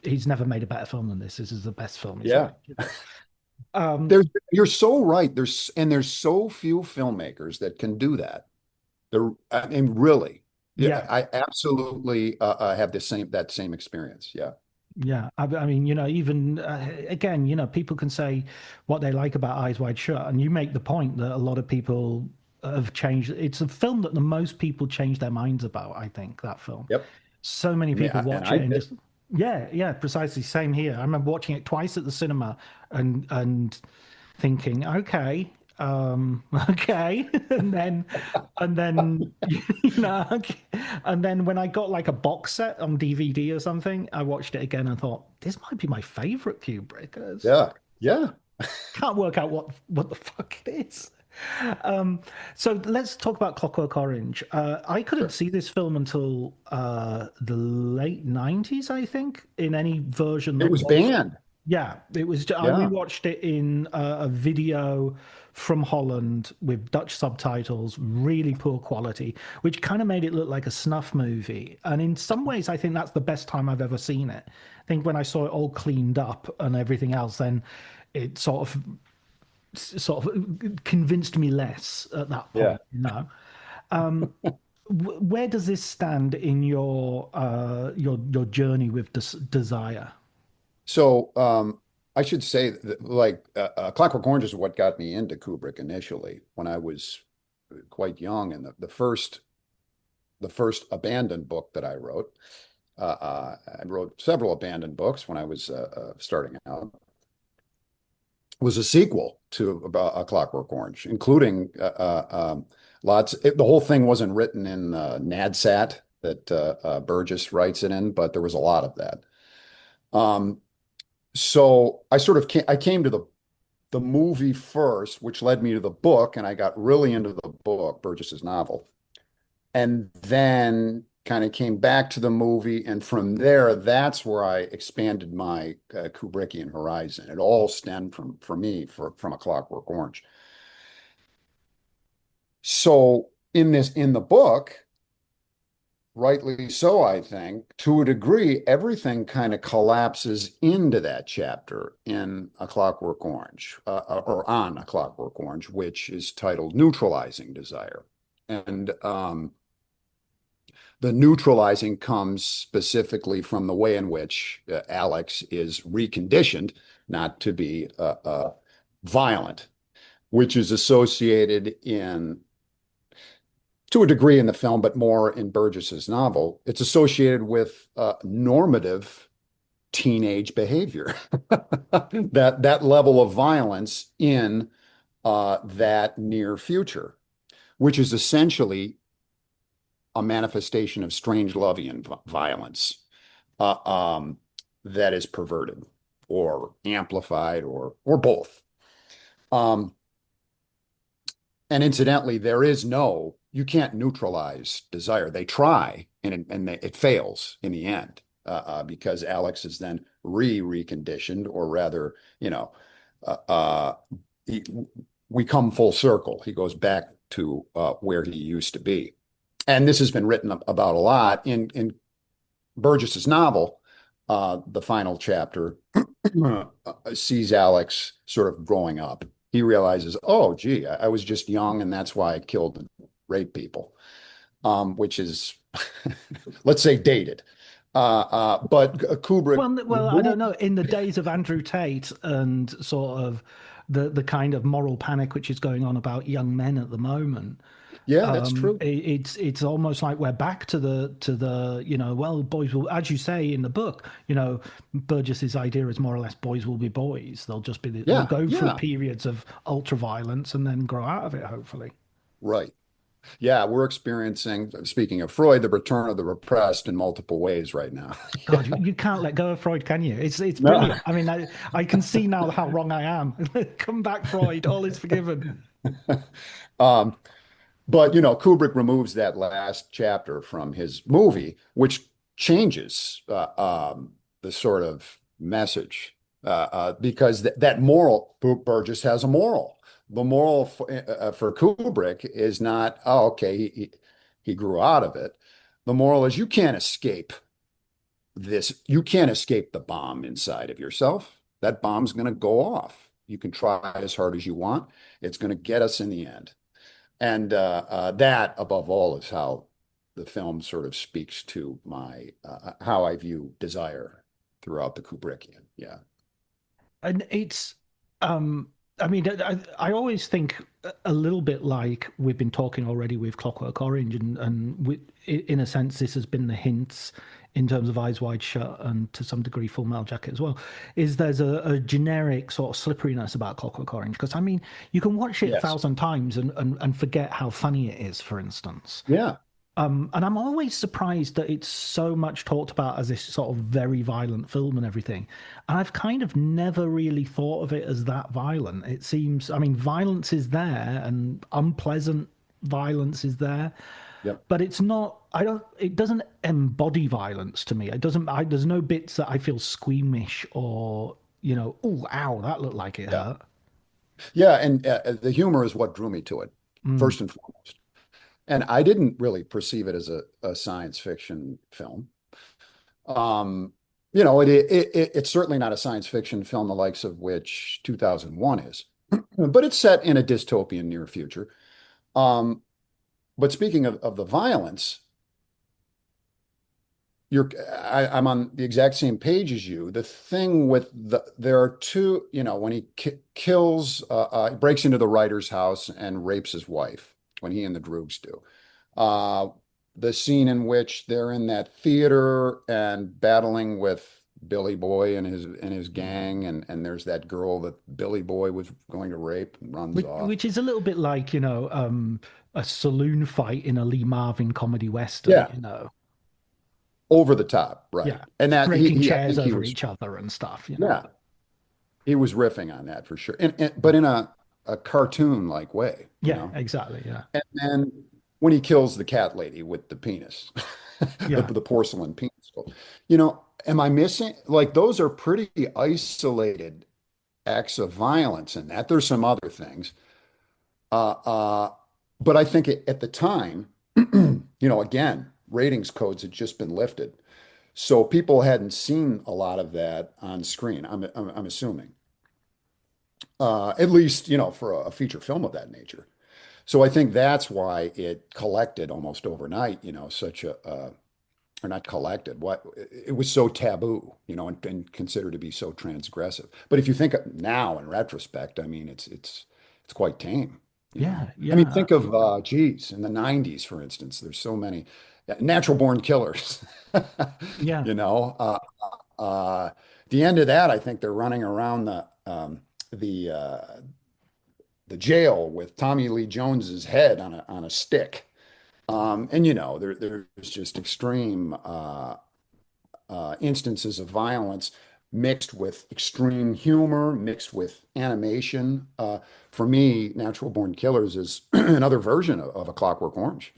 he's never made a better film than this. This is the best film he's Yeah. made. Um, You're so right. There's so few filmmakers that can do that. I mean, really, yeah, yeah, I absolutely have that same experience. Yeah. yeah. I mean, even again, people can say what they like about Eyes Wide Shut, and you make the point that a lot of people have changed. It's a film that the most people change their minds about. I think that film. Yep. So many I mean, people and watch I it and did. just yeah, precisely. Same here. I remember watching it twice at the cinema and thinking, okay, okay, and then okay. And then when I got like a box set on DVD or something, I watched it again and thought, this might be my favorite Kubrick. Yeah. Yeah. Can't work out what the fuck it is. Um, so let's talk about Clockwork Orange. I couldn't Sure. see this film until the late 90s, I think, in any version It that was was. banned. Yeah, it was. We Yeah. watched it in a video from Holland with Dutch subtitles, really poor quality, which kind of made it look like a snuff movie. And in some ways, I think that's the best time I've ever seen it. I think when I saw it all cleaned up and everything else, then it sort of convinced me less at that Yeah. point. Where does this stand in your journey with desire? So I should say that, like, Clockwork Orange is what got me into Kubrick initially when I was quite young, and the first abandoned book that I wrote. I wrote several abandoned books when I was starting out. Was a sequel to A Clockwork Orange, including the whole thing wasn't written in NADSAT that Burgess writes it in, but there was a lot of that. So I came to the the movie first, which led me to the book, and I got really into the book, Burgess's novel, and then kind of came back to the movie. And from there, that's where I expanded my Kubrickian horizon. It all stemmed for me from A Clockwork Orange. So in the book, rightly so, I think, to a degree, everything kind of collapses into that chapter in A Clockwork Orange, or on A Clockwork Orange, which is titled Neutralizing Desire. And the neutralizing comes specifically from the way in which Alex is reconditioned not to be violent, which is associated to a degree in the film, but more in Burgess's novel. It's associated with normative teenage behavior, that level of violence in that near future, which is essentially a manifestation of Strangelovian violence that is perverted or amplified or both. And incidentally, you can't neutralize desire. They try, and it fails in the end because Alex is then reconditioned, or rather, we come full circle. He goes back to where he used to be. And this has been written about a lot in Burgess's novel. The final chapter sees Alex sort of growing up. He realizes, oh, gee, I was just young, and that's why I killed and raped people, which is, let's say, dated. But Kubrick. Well, I don't know. In the days of Andrew Tate and sort of the kind of moral panic which is going on about young men at the moment. Yeah, that's true. It's almost like we're back to the well, boys will, as you say in the book, Burgess's idea is more or less boys will be boys. They'll just be they'll go through periods of ultra violence and then grow out of it, hopefully. Right. Yeah, we're experiencing, speaking of Freud, the return of the repressed in multiple ways right now. God, you can't let go of Freud, can you? It's brilliant. I mean, I can see now how wrong I am. Come back, Freud. All is forgiven. But, Kubrick removes that last chapter from his movie, which changes the sort of message because that moral, Burgess has a moral. The moral for Kubrick is not, oh, okay, he grew out of it. The moral is you can't escape this. You can't escape the bomb inside of yourself. That bomb's going to go off. You can try as hard as you want. It's going to get us in the end. And that, above all, is how the film sort of speaks to my how I view desire throughout the Kubrickian. Yeah, and it's I mean, I always think a little bit like we've been talking already with Clockwork Orange, and in a sense, this has been the hints in terms of Eyes Wide Shut and to some degree Full Metal Jacket as well, is there's a generic sort of slipperiness about Clockwork Orange. Because, I mean, you can watch it 1,000 times and forget how funny it is, for instance. Yeah. And I'm always surprised that it's so much talked about as this sort of very violent film and everything. And I've kind of never really thought of it as that violent. It seems, I mean, violence is there and unpleasant violence is there. Yep. But it's not, it doesn't embody violence to me. There's no bits that I feel squeamish or, oh, ow, that looked like it hurt. Yeah. And the humor is what drew me to it, first and foremost. And I didn't really perceive it as a science fiction film. It's certainly not a science fiction film, the likes of which 2001 is, but it's set in a dystopian near future. But speaking of the violence, I'm on the exact same page as you. The thing with there are two, when he kills, breaks into the writer's house and rapes his wife, when he and the Droogs do. The scene in which they're in that theater and battling with Billy Boy and his gang, and there's that girl that Billy Boy was going to rape and runs off. Which is a little bit like, a saloon fight in a Lee Marvin comedy western, Over the top, right? Yeah. And that breaking chairs over each other and stuff, Yeah. he was riffing on that for sure, but in a cartoon like way, you Yeah, know. exactly. Yeah, And then when he kills the cat lady with the penis, yeah, the porcelain penis, you know, am I missing? Like those are pretty isolated acts of violence in that. There's some other things. Uh, uh, but I think at the time, again, ratings codes had just been lifted. So people hadn't seen a lot of that on screen, I'm assuming. At least, for a feature film of that nature. So I think that's why it collected almost overnight, such or not collected, what it was so taboo, and considered to be so transgressive. But if you think now in retrospect, I mean, it's quite tame, yeah, I mean, yeah, think of geez, in the 90s, for instance, there's so many natural born killers, yeah. you know. Uh, the end of that, I think they're running around the uh, the jail with Tommy Lee Jones's head on a stick. And there's just extreme instances of violence mixed with extreme humor, mixed with animation. For me, Natural Born Killers is another version of A Clockwork Orange.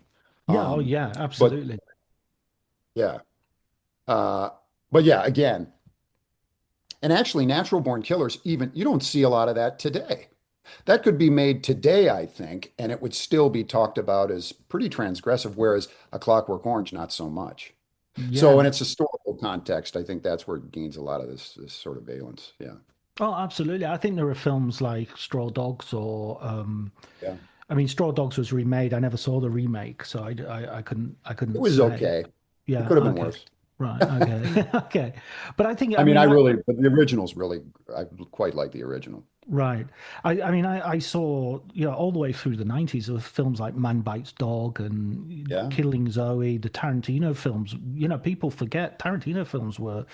Yeah, oh Um, yeah, but absolutely. yeah, uh, but yeah, again, and actually, Natural Born Killers, even you don't see a lot of that today. That could be made today, I think, and it would still be talked about as pretty transgressive, whereas A Clockwork Orange, not so much. So Yeah. in its historical context, I think that's where it gains a lot of this sort of valence. Yeah. Oh, absolutely. I think there are films like Straw Dogs Yeah. I mean, Straw Dogs was remade. I never saw the remake, so I It couldn't was say. okay. It Yeah, could have been okay. worse. Right, okay. Okay. But I mean, but the original's really, I quite like the original. right. I saw, all the way through the 90s of films like Man Bites Dog and Yeah. Killing Zoe, the Tarantino films. People forget Tarantino films were,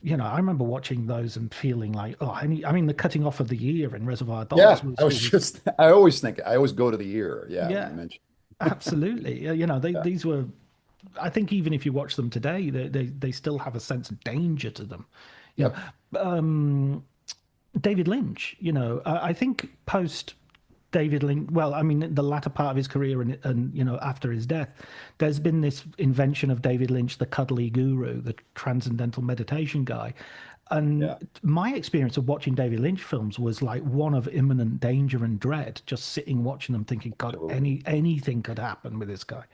I remember watching those and feeling like, oh, I mean, the cutting off of the ear in Reservoir Dogs Yeah. was I always go to the ear. Yeah. When yeah, you mention, absolutely. yeah. These were, I think even if you watch them today, they still have a sense of danger to them. You Yep. know, David Lynch, I think post David Lynch, well, I mean, the latter part of his career and after his death, there's been this invention of David Lynch, the cuddly guru, the transcendental meditation guy. And Yeah. my experience of watching David Lynch films was like one of imminent danger and dread, just sitting watching them thinking, God, Absolutely. anything could happen with this guy.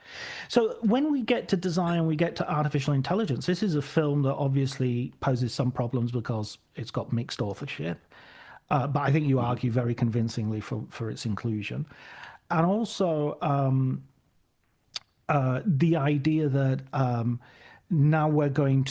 So when we get to design, we get to artificial intelligence. This is a film that obviously poses some problems because it's got mixed authorship. But I think you Mhm. argue very convincingly for its inclusion. And also the idea that now we're going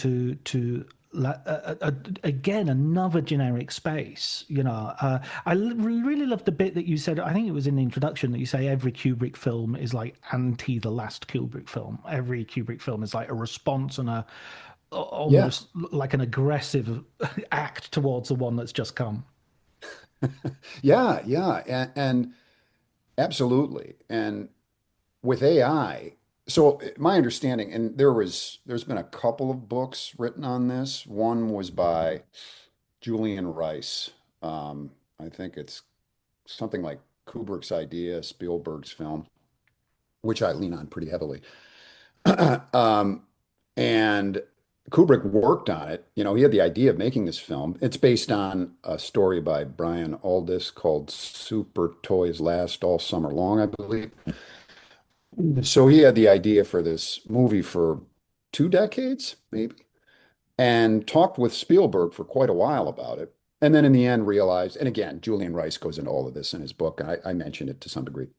again another generic space. Really love the bit that you said. I think it was in the introduction that you say every Kubrick film is like anti the last Kubrick film. Every Kubrick film is like a response and a Yeah. almost like an aggressive act towards the one that's just come. Yeah. Yeah. And absolutely. And with AI, so my understanding, and there's been a couple of books written on this. One was by Julian Rice. I think it's something like Kubrick's idea, Spielberg's film, which I lean on pretty heavily. Um, and Kubrick worked on it. He had the idea of making this film. It's based on a story by Brian Aldiss called Super Toys Last All Summer Long, I believe. So he had the idea for this movie for 2 decades, maybe, and talked with Spielberg for quite a while about it. And then in the end realized, and again, Julian Rice goes into all of this in his book, and I mentioned it to some degree.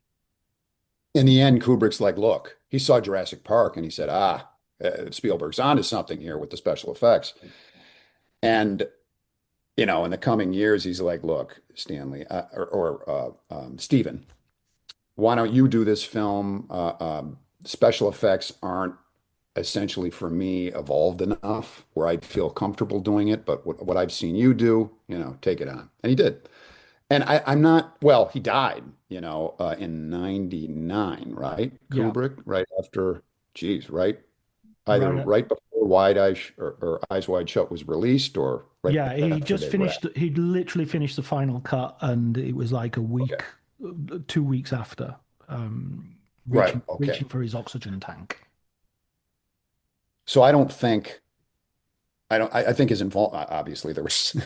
In the end, Kubrick's like, look, he saw Jurassic Park and he said, Spielberg's onto something here with the special effects. And, in the coming years, he's like, look, Stanley, Steven, why don't you do this film? Special effects aren't essentially for me evolved enough where I'd feel comfortable doing it, but what I've seen you do, take it on. And he did. And I'm not, well, he died, in 99, right? Yeah, Kubrick, right after, geez, right? Either right. right before Wide Eyes or Eyes Wide Shut was released, or right Yeah, he after just they wrapped? finished. He'd literally finished the final cut, and it was like a Okay. week, 2 weeks after, um, Right. reaching Okay. for his oxygen tank. So I don't think I think his involved obviously there was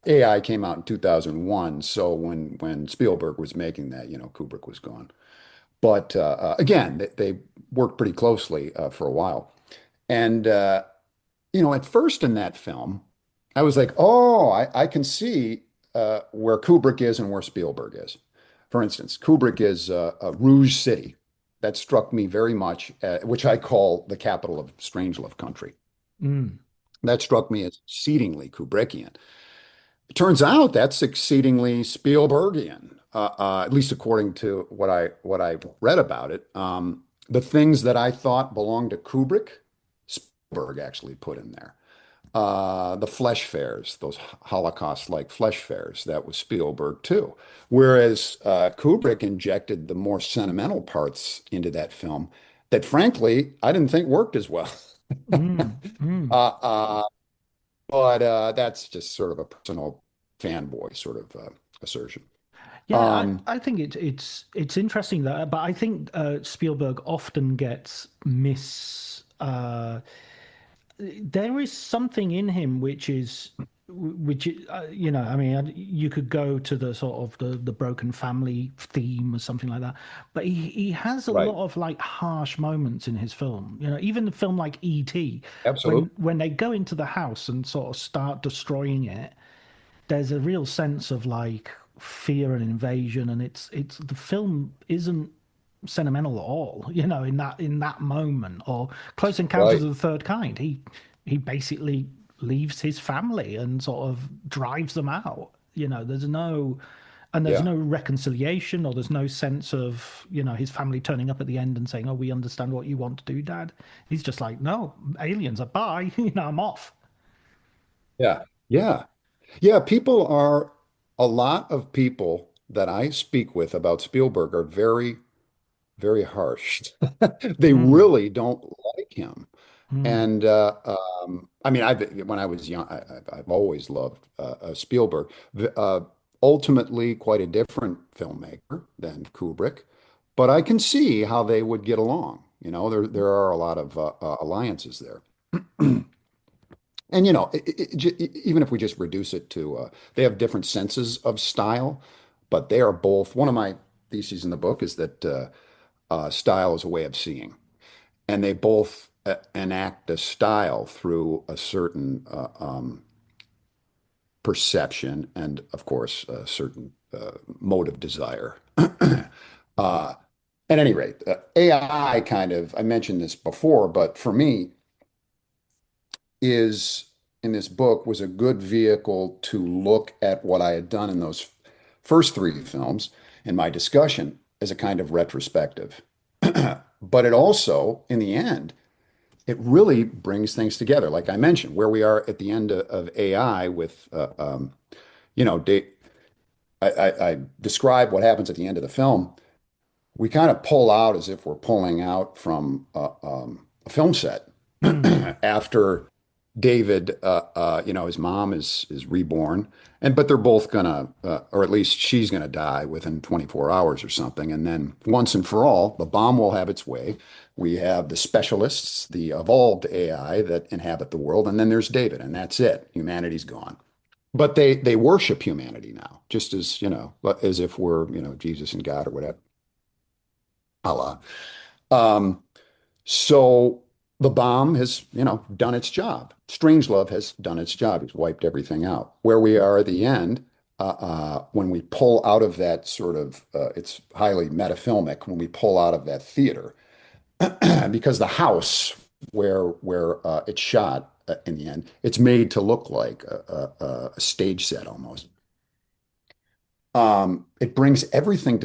AI came out in 2001, so when Spielberg was making that, Kubrick was gone. But again, they worked pretty closely for a while. And at first in that film, I was like, oh, I can see where Kubrick is and where Spielberg is. For instance, Kubrick is Rouge City. That struck me very much, which I call the capital of Strangelove country. Mm. That struck me as exceedingly Kubrickian. It turns out that's exceedingly Spielbergian, at least according to what I read about it. The things that I thought belonged to Kubrick, Spielberg actually put in there. The flesh fairs, those Holocaust-like flesh fairs, that was Spielberg too. Whereas Kubrick injected the more sentimental parts into that film that, frankly, I didn't think worked as well. Mm. Uh, Mm. uh, but that's just sort of a personal fanboy sort of assertion. Yeah, Um, I think it's interesting that, but I think Spielberg often gets there is something in him I mean, you could go to the sort of the broken family theme or something like that, but he has a right. lot of like harsh moments in his film. Even a film like E.T., Absolutely. when they go into the house and sort of start destroying it, there's a real sense of like fear and invasion, and it's the film isn't sentimental at all, in that moment. Or Close Encounters Right. of the Third Kind, he basically leaves his family and sort of drives them out. There's Yeah. no reconciliation, or there's no sense of his family turning up at the end and saying, "Oh, we understand what you want to do, Dad." He's just like, "No, aliens are bye." I'm off. Yeah. Yeah. Yeah. A lot of people that I speak with about Spielberg are very, very harsh. They Mm, really don't like him. mm, And I mean, when I was young, I've always loved Spielberg. Ultimately, quite a different filmmaker than Kubrick, but I can see how they would get along. There are a lot of alliances there. And even if we just reduce it to, they have different senses of style, but they are both. One of my theses in the book is that style is a way of seeing, and they both enact a style through a certain perception and, of course, a certain mode of desire. uh, at any rate, AI I mentioned this before, but for me, is in this book was a good vehicle to look at what I had done in those first three films in my discussion as a kind of retrospective. But it also, in the end, it really brings things together. Like I mentioned, where we are at the end of AI with, you know, I describe what happens at the end of the film. We kind of pull out as if we're pulling out from a film set mm, after David, his mom is reborn, but they're both gonna, or at least she's gonna die within 24 hours or something, and then once and for all, the bomb will have its way. We have the specialists, the evolved AI that inhabit the world, and then there's David, and that's it. Humanity's gone. But they worship humanity now, just as as if we're Jesus and God or whatever, Allah. Um, so the bomb has, done its job. Strangelove has done its job. It's wiped everything out. Where we are at the end, when we pull out of that sort of, it's highly metafilmic when we pull out of that theater, because the house where it's shot in the end, it's made to look like a stage set almost. It brings everything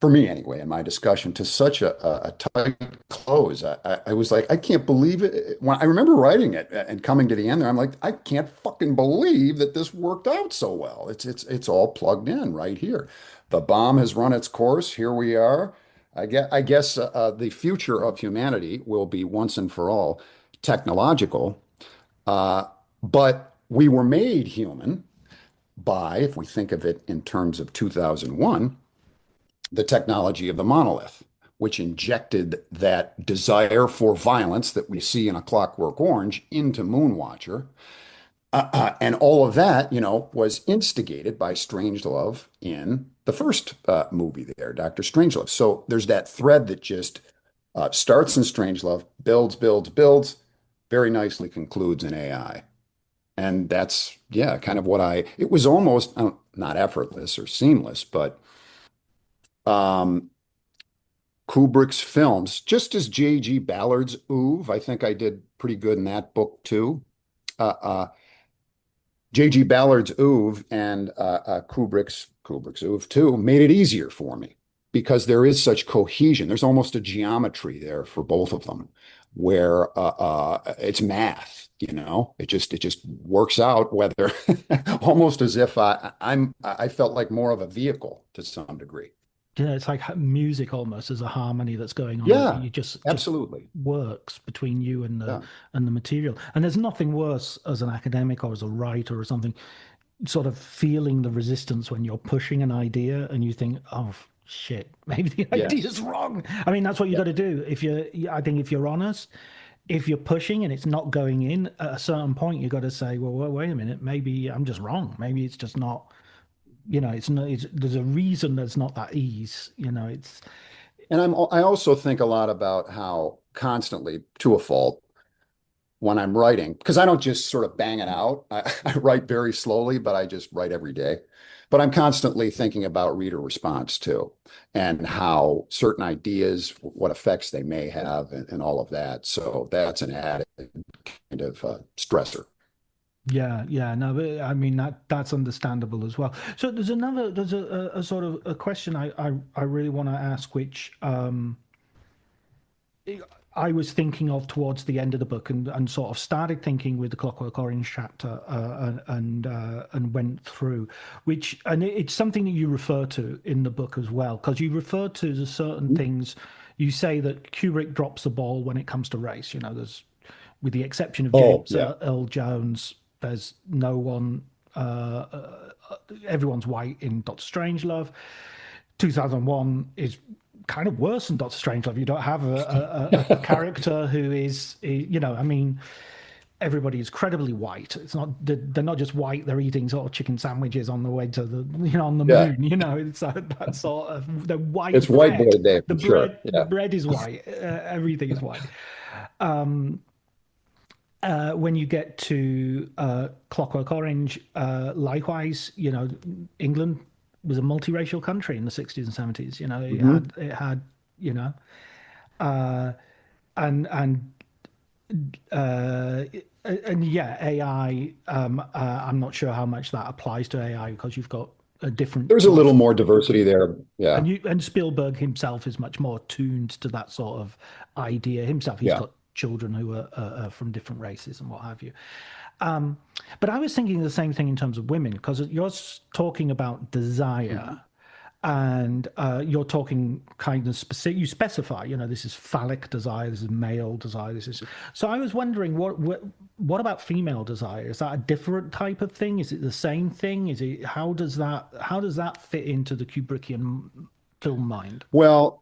for me anyway, in my discussion, to such a tight close. I was like, I can't believe it. When I remember writing it and coming to the end there, I'm like, I can't fucking believe that this worked out so well. It's all plugged in right here. The bomb has run its course. Here we are. I guess the future of humanity will be once and for all technological, uh, but we were made human by, if we think of it in terms of 2001, the technology of the monolith, which injected that desire for violence that we see in A Clockwork Orange into Moonwatcher. And all of that, was instigated by Strangelove in the first movie there, Dr. Strangelove. So there's that thread that just starts in Strangelove, builds, builds, builds, very nicely concludes in AI. And that's, yeah, kind of it was almost not effortless or seamless, but um, Kubrick's films, just as J.G. Ballard's oeuvre, I think I did pretty good in that book too. Uh, uh, J.G. Ballard's oeuvre and Kubrick's oeuvre too made it easier for me because there is such cohesion. There's almost a geometry there for both of them, where it's math. It just works out. Whether almost as if I felt like more of a vehicle to some degree. Yeah, it's like music almost. There's a harmony that's going on. Yeah, You just absolutely. works between you and Yeah. the material. And there's nothing worse as an academic or as a writer or something, sort of feeling the resistance when you're pushing an idea and you think, oh shit, maybe the Yes. idea's wrong. I mean, that's what you got to do. I think if you're honest, if you're pushing and it's not going in at a certain point, you got to say, well, wait a minute, maybe I'm just wrong. Maybe it's just not. It's not. There's a reason there's not that ease. It's And I also think a lot about how constantly, to a fault, when I'm writing, because I don't just sort of bang it out. I write very slowly, but I just write every day. But I'm constantly thinking about reader response too, and how certain ideas, what effects they may have, and all of that. So that's an added kind of stressor. yeah, no, but I mean that's understandable as well. So there's a sort of a question I really want to ask, which I was thinking of towards the end of the book, and sort of started thinking with the Clockwork Orange chapter, and went through, and it's something that you refer to in the book as well, because you refer to the certain things. You say that Kubrick drops the ball when it comes to race. There's, with the exception of Oh, James yeah. Earl Jones, there's no one. Everyone's white in Doctor Strangelove. 2001 is kind of worse than Doctor Strangelove. You don't have a character who is, I mean, everybody is credibly white. It's not, they're not just white, they're eating sort of chicken sandwiches on the way to on the Yeah. moon, it's that sort of the white It's white boy bread. day The for sure. the Yeah. bread is white. Everything is white. When you get to Clockwork Orange, likewise, England was a multiracial country in the 60s and 70s. It had, uh, and and yeah, AI. I'm not sure how much that applies to AI because you've got a different. There's a little more diversity there. Yeah. And Spielberg himself is much more tuned to that sort of idea himself. He's Yeah. got children who are from different races and what have you. But I was thinking the same thing in terms of women, because you're talking about desire, and you're talking kind of specific. You specify, this is phallic desire, this is male desire, this is. So I was wondering, what about female desire? Is that a different type of thing? Is it the same thing? Is it how does that fit into the Kubrickian film mind? Well,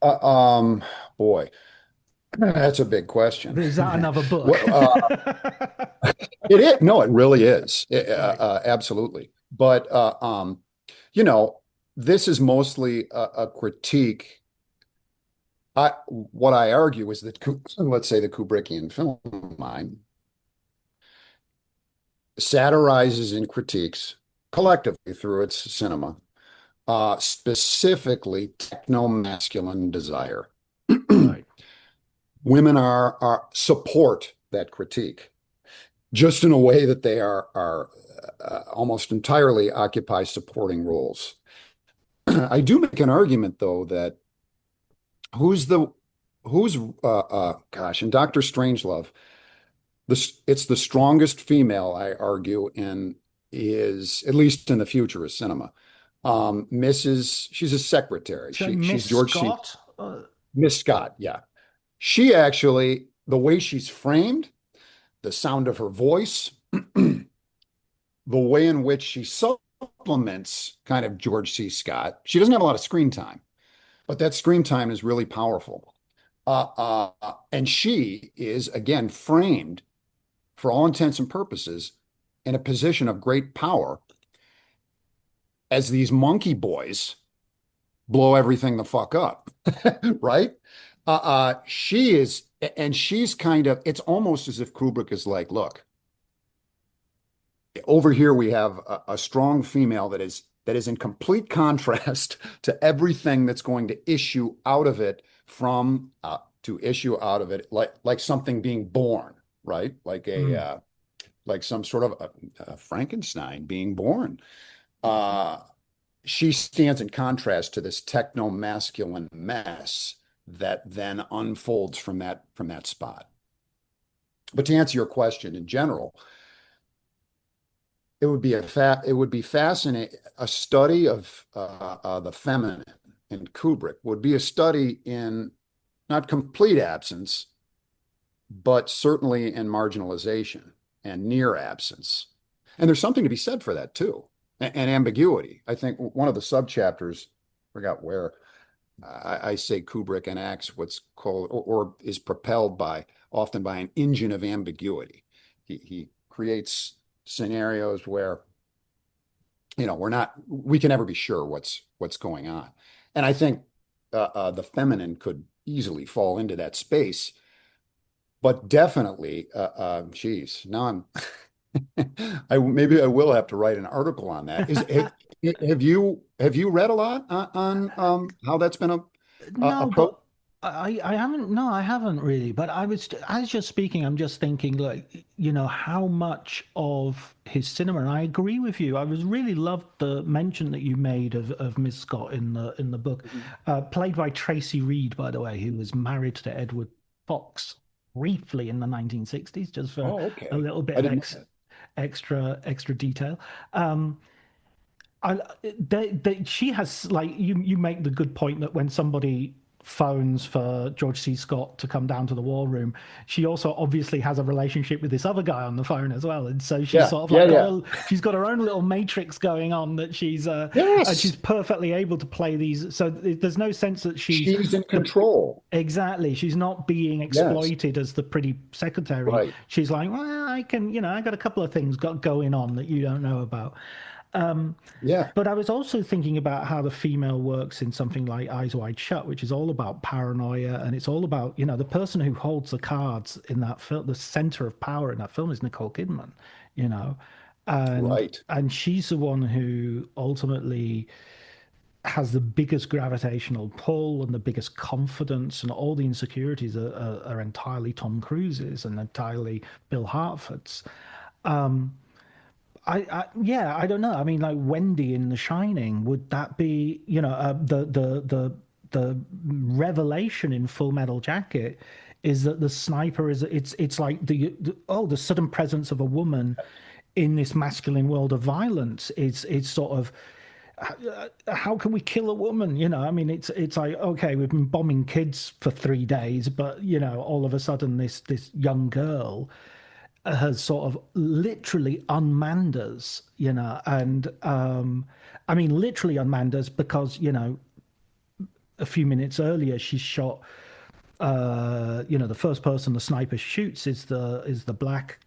boy, that's a big question. Is that another book? Well, it is. No, it really is. Right. Absolutely. But you know, this is mostly a critique. What I argue is that, let's say, the Kubrickian film mind satirizes and critiques collectively through its cinema, specifically techno-masculine desire. Right. Women are support that critique, just in a way that they are almost entirely occupy supporting roles. I do make an argument, though, that who's gosh, in Doctor Strangelove, it's the strongest female, I argue, in is at least in the futurist cinema. She's a secretary. So She's Miss George C. Scott. Miss Scott, yeah. She actually, the way she's framed, the sound of her voice, the way in which she supplements kind of George C. Scott. She doesn't have a lot of screen time, but that screen time is really powerful. And she is, again, framed for all intents and purposes in a position of great power as these monkey boys blow everything the fuck up, right? She is, and she's kind of, it's almost as if Kubrick is like, look, over here we have a strong female that is in complete contrast to everything that's going to issue out of it to issue out of it like something being born, right? Like some sort of a Frankenstein being born. She stands in contrast to this techno-masculine mess that then unfolds from that spot. But to answer your question in general, it would be fascinating. A study of the feminine in Kubrick would be a study in not complete absence, but certainly in marginalization and near absence. And there's something to be said for that too. And ambiguity. I think one of the subchapters, forgot where, I say Kubrick enacts what's called or is propelled often by an engine of ambiguity. He creates scenarios where, we can never be sure what's going on. And I think the feminine could easily fall into that space, but definitely, geez, now I'm. Maybe I will have to write an article on that. Have you read a lot on how that's been No, approach? but I haven't. No, I haven't really. But as you're speaking, I'm just thinking, like, how much of his cinema. And I agree with you. I was really loved the mention that you made of Miss Scott in the book, played by Tracy Reed, by the way, who was married to Edward Fox briefly in the 1960s, just for Okay. a little bit I of didn't know extra detail. She has, like, you make the good point that when somebody phones for George C. Scott to come down to the war room, she also obviously has a relationship with this other guy on the phone as well, and so she's sort of like she's got her own little matrix going on that she's and she's perfectly able to play these. So there's no sense that she's in control. Exactly, she's not being exploited as the pretty secretary. Right. She's like, well, I got a couple of things going on that you don't know about. But I was also thinking about how the female works in something like Eyes Wide Shut, which is all about paranoia, and it's all about, the person who holds the cards in that film, the center of power in that film is Nicole Kidman, and she's the one who ultimately has the biggest gravitational pull and the biggest confidence, and all the insecurities are entirely Tom Cruise's and entirely Bill Hartford's. I don't know. I mean, like Wendy in The Shining, would that be, the revelation in Full Metal Jacket is that the sniper it's like the sudden presence of a woman in this masculine world of violence is sort of, how can we kill a woman? I mean, it's like, okay, we've been bombing kids for 3 days, but all of a sudden this young girl has sort of literally unmanned us, and I mean literally unmanned us because a few minutes earlier she shot the first person the sniper shoots is the black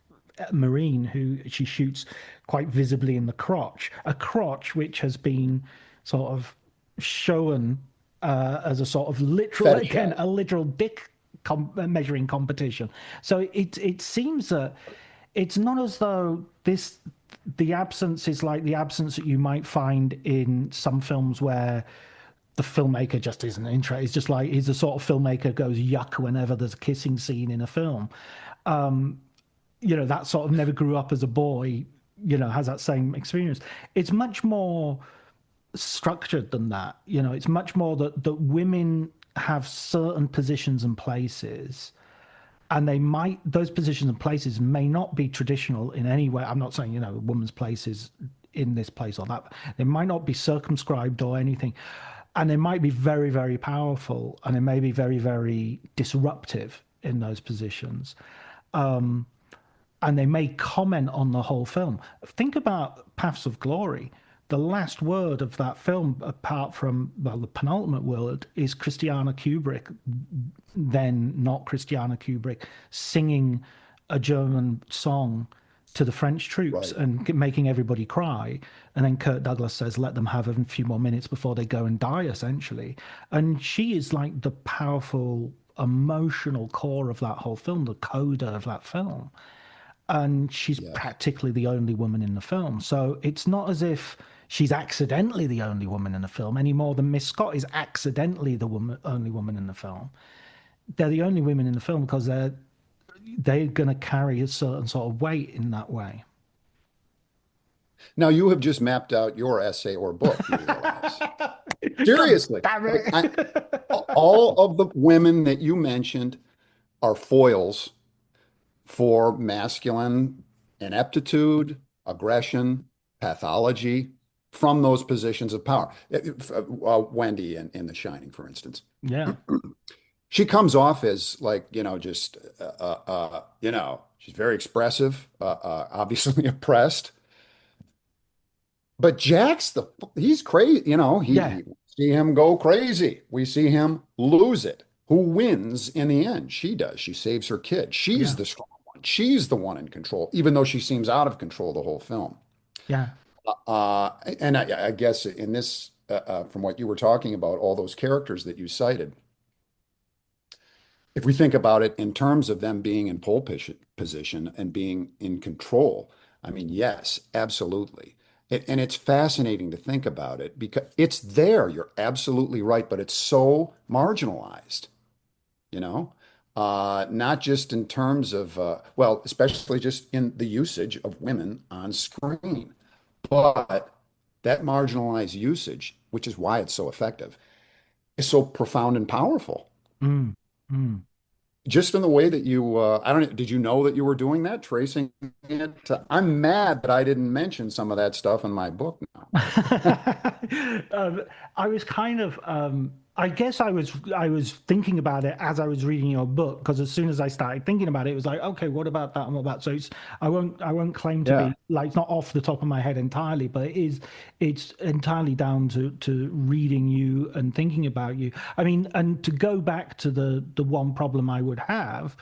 Marine, who she shoots quite visibly in the crotch, a crotch which has been sort of shown as a sort of literal, again, a literal dick measuring competition. So it seems that it's not as though the absence is like the absence that you might find in some films where the filmmaker just isn't interested. It's just like he's the sort of filmmaker goes yuck whenever there's a kissing scene in a film. That sort of never grew up as a boy, has that same experience. It's much more structured than that. It's much more that women have certain positions and places, and those positions and places may not be traditional in any way. I'm not saying, a woman's place is in this place or that. They might not be circumscribed or anything. And they might be very, very powerful, and they may be very, very disruptive in those positions. and they may comment on the whole film. Think about Paths of Glory. The last word of that film, apart from, well, the penultimate word, is Christiana Kubrick, then not Christiana Kubrick, singing a German song to the French troops Right. and making everybody cry. And then Kirk Douglas says, let them have a few more minutes before they go and die, essentially. And she is like the powerful emotional core of that whole film, the coda of that film. And she's Yes. practically the only woman in the film. So it's not as if she's accidentally the only woman in the film any more than Miss Scott is accidentally the only woman in the film. They're the only women in the film because they're going to carry a certain sort of weight in that way. Now you have just mapped out your essay or book, you realize. God Seriously. damn Like it. all of the women that you mentioned are foils for masculine ineptitude, aggression, pathology from those positions of power. Wendy in The Shining, for instance. Yeah. She comes off as like, just, she's very expressive, obviously oppressed. But he's crazy. Yeah. We see him go crazy. We see him lose it. Who wins in the end? She does. She saves her kid. She's Yeah. the strong one. She's the one in control, even though she seems out of control the whole film. Yeah. And I guess in this, from what you were talking about, all those characters that you cited, if we think about it in terms of them being in position and being in control, I mean, yes, absolutely. And it's fascinating to think about it because it's there. You're absolutely right, but it's so marginalized, you know, not just in terms of, well, especially just in the usage of women on screen, but that marginalized usage, which is why it's so effective, is so profound and powerful. Mm. Mm. Just in the way that you, I don't know, did you know that you were doing that, tracing it? I'm mad that I didn't mention some of that stuff in my book now. I was kind of, I guess I was thinking about it as I was reading your book because as soon as I started thinking about it, it was like, okay, what about that and what about so I won't claim to Yeah. be like it's not off the top of my head entirely, but it's entirely down to reading you and thinking about you. I mean, and to go back to the one problem I would have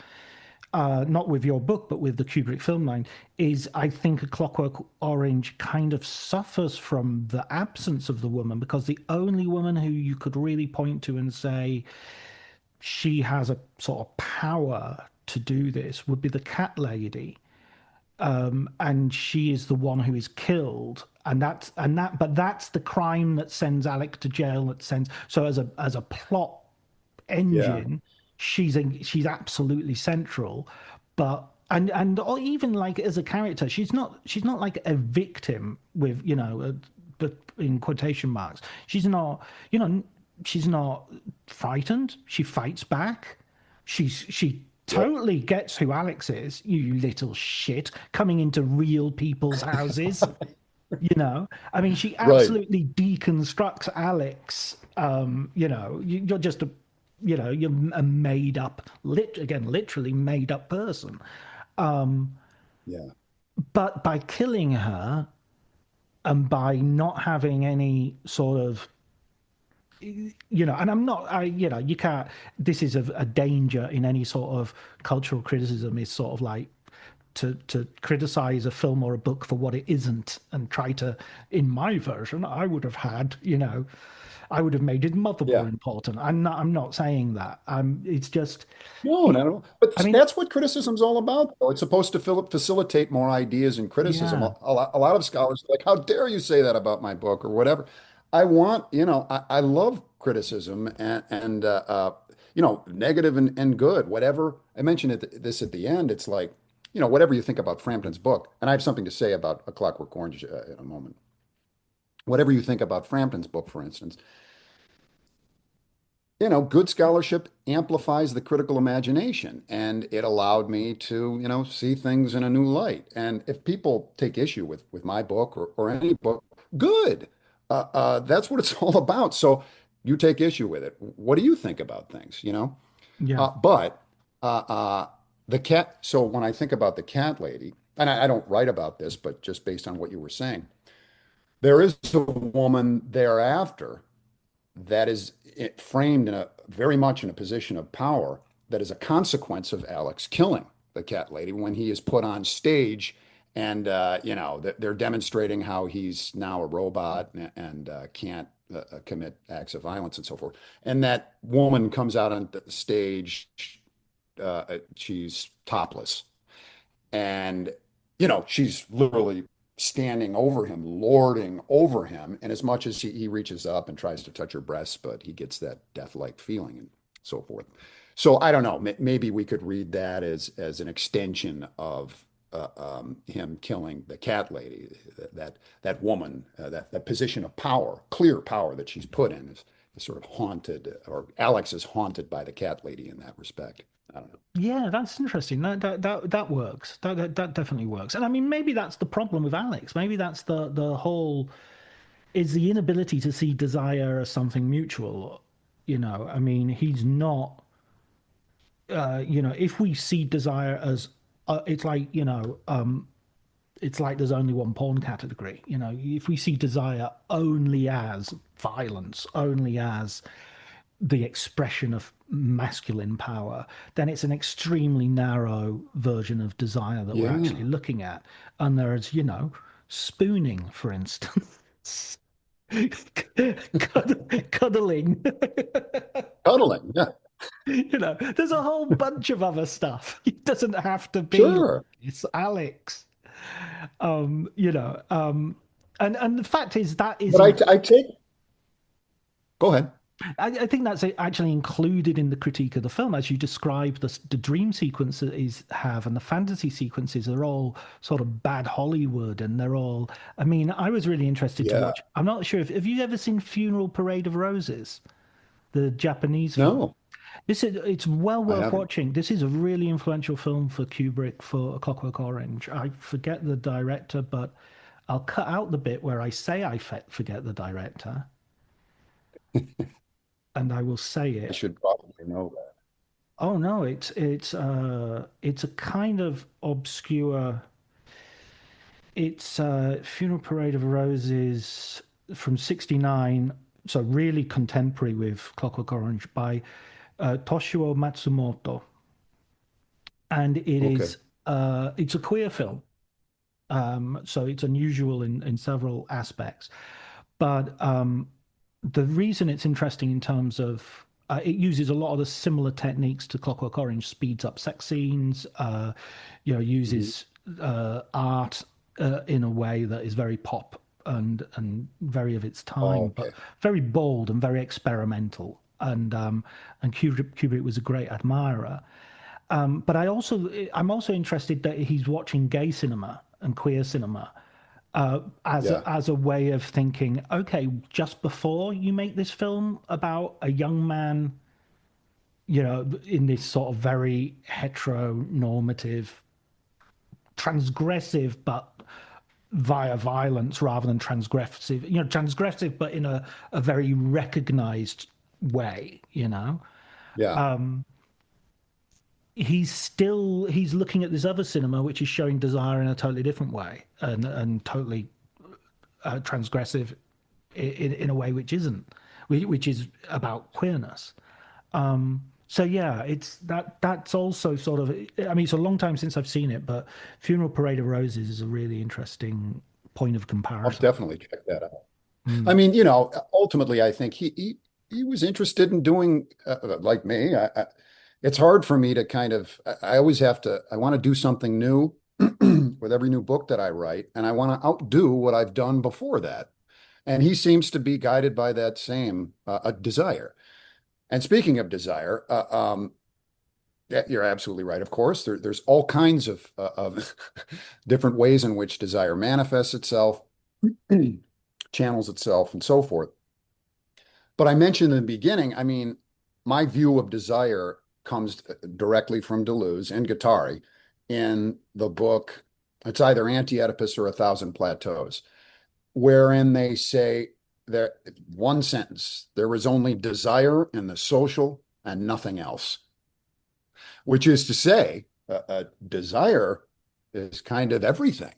not with your book, but with the Kubrick film line, is I think A Clockwork Orange kind of suffers from the absence of the woman because the only woman who you could really point to and say she has a sort of power to do this would be the cat lady. And she is the one who is killed. But that's the crime that sends Alec to jail. That sends so as a plot Yeah. engine, she's absolutely central, but or even like as a character, she's not like a victim with but in quotation marks, she's not frightened. She fights back. She Yep. totally gets who Alex is. You little shit coming into real people's houses. I mean, she Right. absolutely deconstructs Alex. You're just you're a made up, literally made up person. Yeah. But by killing her and by not having any sort of, and I'm not, you can't, this is a danger in any sort of cultural criticism is sort of like, to criticize a film or a book for what it isn't and try to in my version I would have made his mother more Yeah. important. I'm not saying that. It's just No, not at all. But I mean, that's what criticism's all about, though. It's supposed to facilitate more ideas and criticism. yeah, A lot of scholars are like, how dare you say that about my book or whatever. I love criticism and negative and good, whatever. I mentioned this at the end. It's like, whatever you think about Frampton's book, and I have something to say about A Clockwork Orange in a moment. Whatever you think about Frampton's book, for instance, good scholarship amplifies the critical imagination, and it allowed me to, see things in a new light. And if people take issue with my book or any book, good. That's what it's all about. So you take issue with it. What do you think about things? yeah, But uh, uh, the cat. So when I think about the cat lady, and I don't write about this, but just based on what you were saying, there is a woman thereafter that is framed in a very much in a position of power that is a consequence of Alex killing the cat lady when he is put on stage and they're demonstrating how he's now a robot and can't commit acts of violence and so forth. And that woman comes out on the stage, she's topless, and she's literally standing over him, lording over him. And as much as he reaches up and tries to touch her breasts, but he gets that death-like feeling and so forth. So I don't know. Maybe we could read that as an extension of him killing the cat lady. That woman, that position of power, clear power that she's put in, is sort of haunted, or Alex is haunted by the cat lady in that respect. I don't know. Yeah, that's interesting. That works. That definitely works. And I mean, maybe that's the problem with Alex. Maybe that's the whole is the inability to see desire as something mutual. I mean, he's not. If we see desire as, it's like it's like there's only one porn category. If we see desire only as violence, only as the expression of masculine power, then it's an extremely narrow version of desire that we're Yeah, actually looking at. And there's, spooning, for instance, cuddling. cuddling. Yeah, There's a whole bunch of other stuff. It doesn't have to be like sure. it's Alex. Um, you know, um, and the fact is that is But I take. Go ahead. I think that's actually included in the critique of the film, as you describe the dream sequences have and the fantasy sequences are all sort of bad Hollywood, and they're all. I mean, I was really interested to Yeah. watch. I'm not sure if have you ever seen Funeral Parade of Roses, the Japanese film. No, It's well I worth haven't. watching. This is a really influential film for Kubrick for A Clockwork Orange. I forget the director, but I'll cut out the bit where I say I forget the director, and I will say I it. should probably know that. Oh no, it's a kind of obscure. It's Funeral Parade of Roses from '69, so really contemporary with Clockwork Orange by Toshio Matsumoto, and Okay. it's a queer film. So it's unusual in several aspects. But the reason it's interesting in terms of it uses a lot of the similar techniques to Clockwork Orange, speeds up sex scenes, Mhm. uses art in a way that is very pop and very of its Oh, time, but okay. very bold and very experimental. And Kubrick was a great admirer. But I'm also interested that he's watching gay cinema and queer cinema Yeah. as a way of thinking. Okay, just before you make this film about a young man, in this sort of very heteronormative, transgressive, but via violence rather than transgressive, transgressive, but in a very recognized way. Yeah. He's looking at this other cinema which is showing desire in a totally different way and totally transgressive in a way which isn't, which is about queerness. So yeah, that's also sort of. I mean, it's a long time since I've seen it, but Funeral Parade of Roses is a really interesting point of I'll comparison. definitely check that out. I Mm. mean, ultimately, I think he was interested in doing like me. It's hard for me to kind of. I always have to. I want to do something new with every new book that I write, and I want to outdo what I've done before that. And he seems to be guided by that same desire. And speaking of desire, yeah, you're absolutely right. Of course, there's all kinds of different ways in which desire manifests itself, channels itself, and so forth. But I mentioned in the beginning, I mean, my view of desire comes directly from Deleuze and Guattari in the book. It's either Anti-Oedipus or A Thousand Plateaus, wherein they say that one sentence, there is only desire in the social and nothing else, which is to say, desire is kind of everything.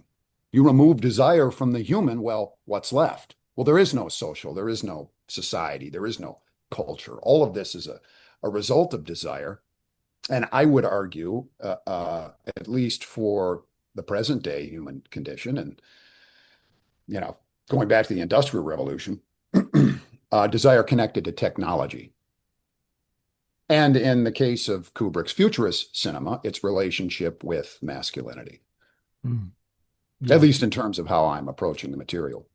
You remove desire from the human, well, what's left? Well, there is no social, there is no society, there is no culture. All of this is a result of desire. And I would argue, at least for the present day human condition, and going back to the Industrial Revolution, desire connected to technology. And in the case of Kubrick's futurist cinema, its relationship with masculinity, Yeah, at least in terms of how I'm approaching the material.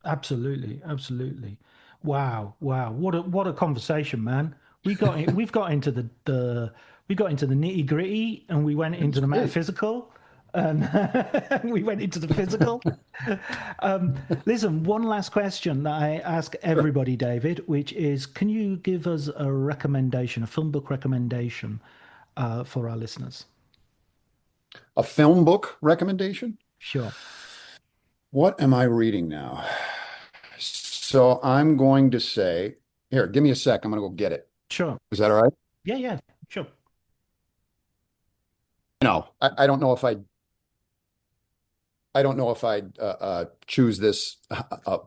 absolutely, absolutely. Wow, wow. What a conversation, man. We've got into we got into the nitty-gritty and we went It was into the great. metaphysical and we went into the physical. Listen, one last question that I ask Sure. everybody, David, which is, can you give us a recommendation, a film book recommendation for our listeners? A film book recommendation? Sure. What am I reading now? So I'm going to say, here, give me a sec. I'm going to go get it. Sure. Is that all right? Yeah, yeah, sure. No, I don't know if I don't know if I'd choose this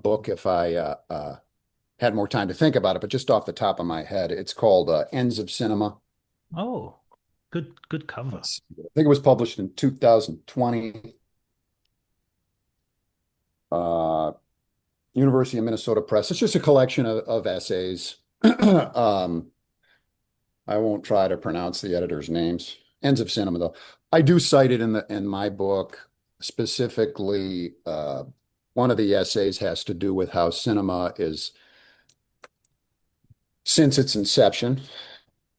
book if I had more time to think about it, but just off the top of my head, it's called Ends of Cinema. Oh, good cover. I think it was published in 2020. Uh, University of Minnesota Press. It's just a collection of essays. I won't try to pronounce the editor's names. Ends of Cinema, though. I do cite it in my book. Specifically, one of the essays has to do with how cinema is, since its inception,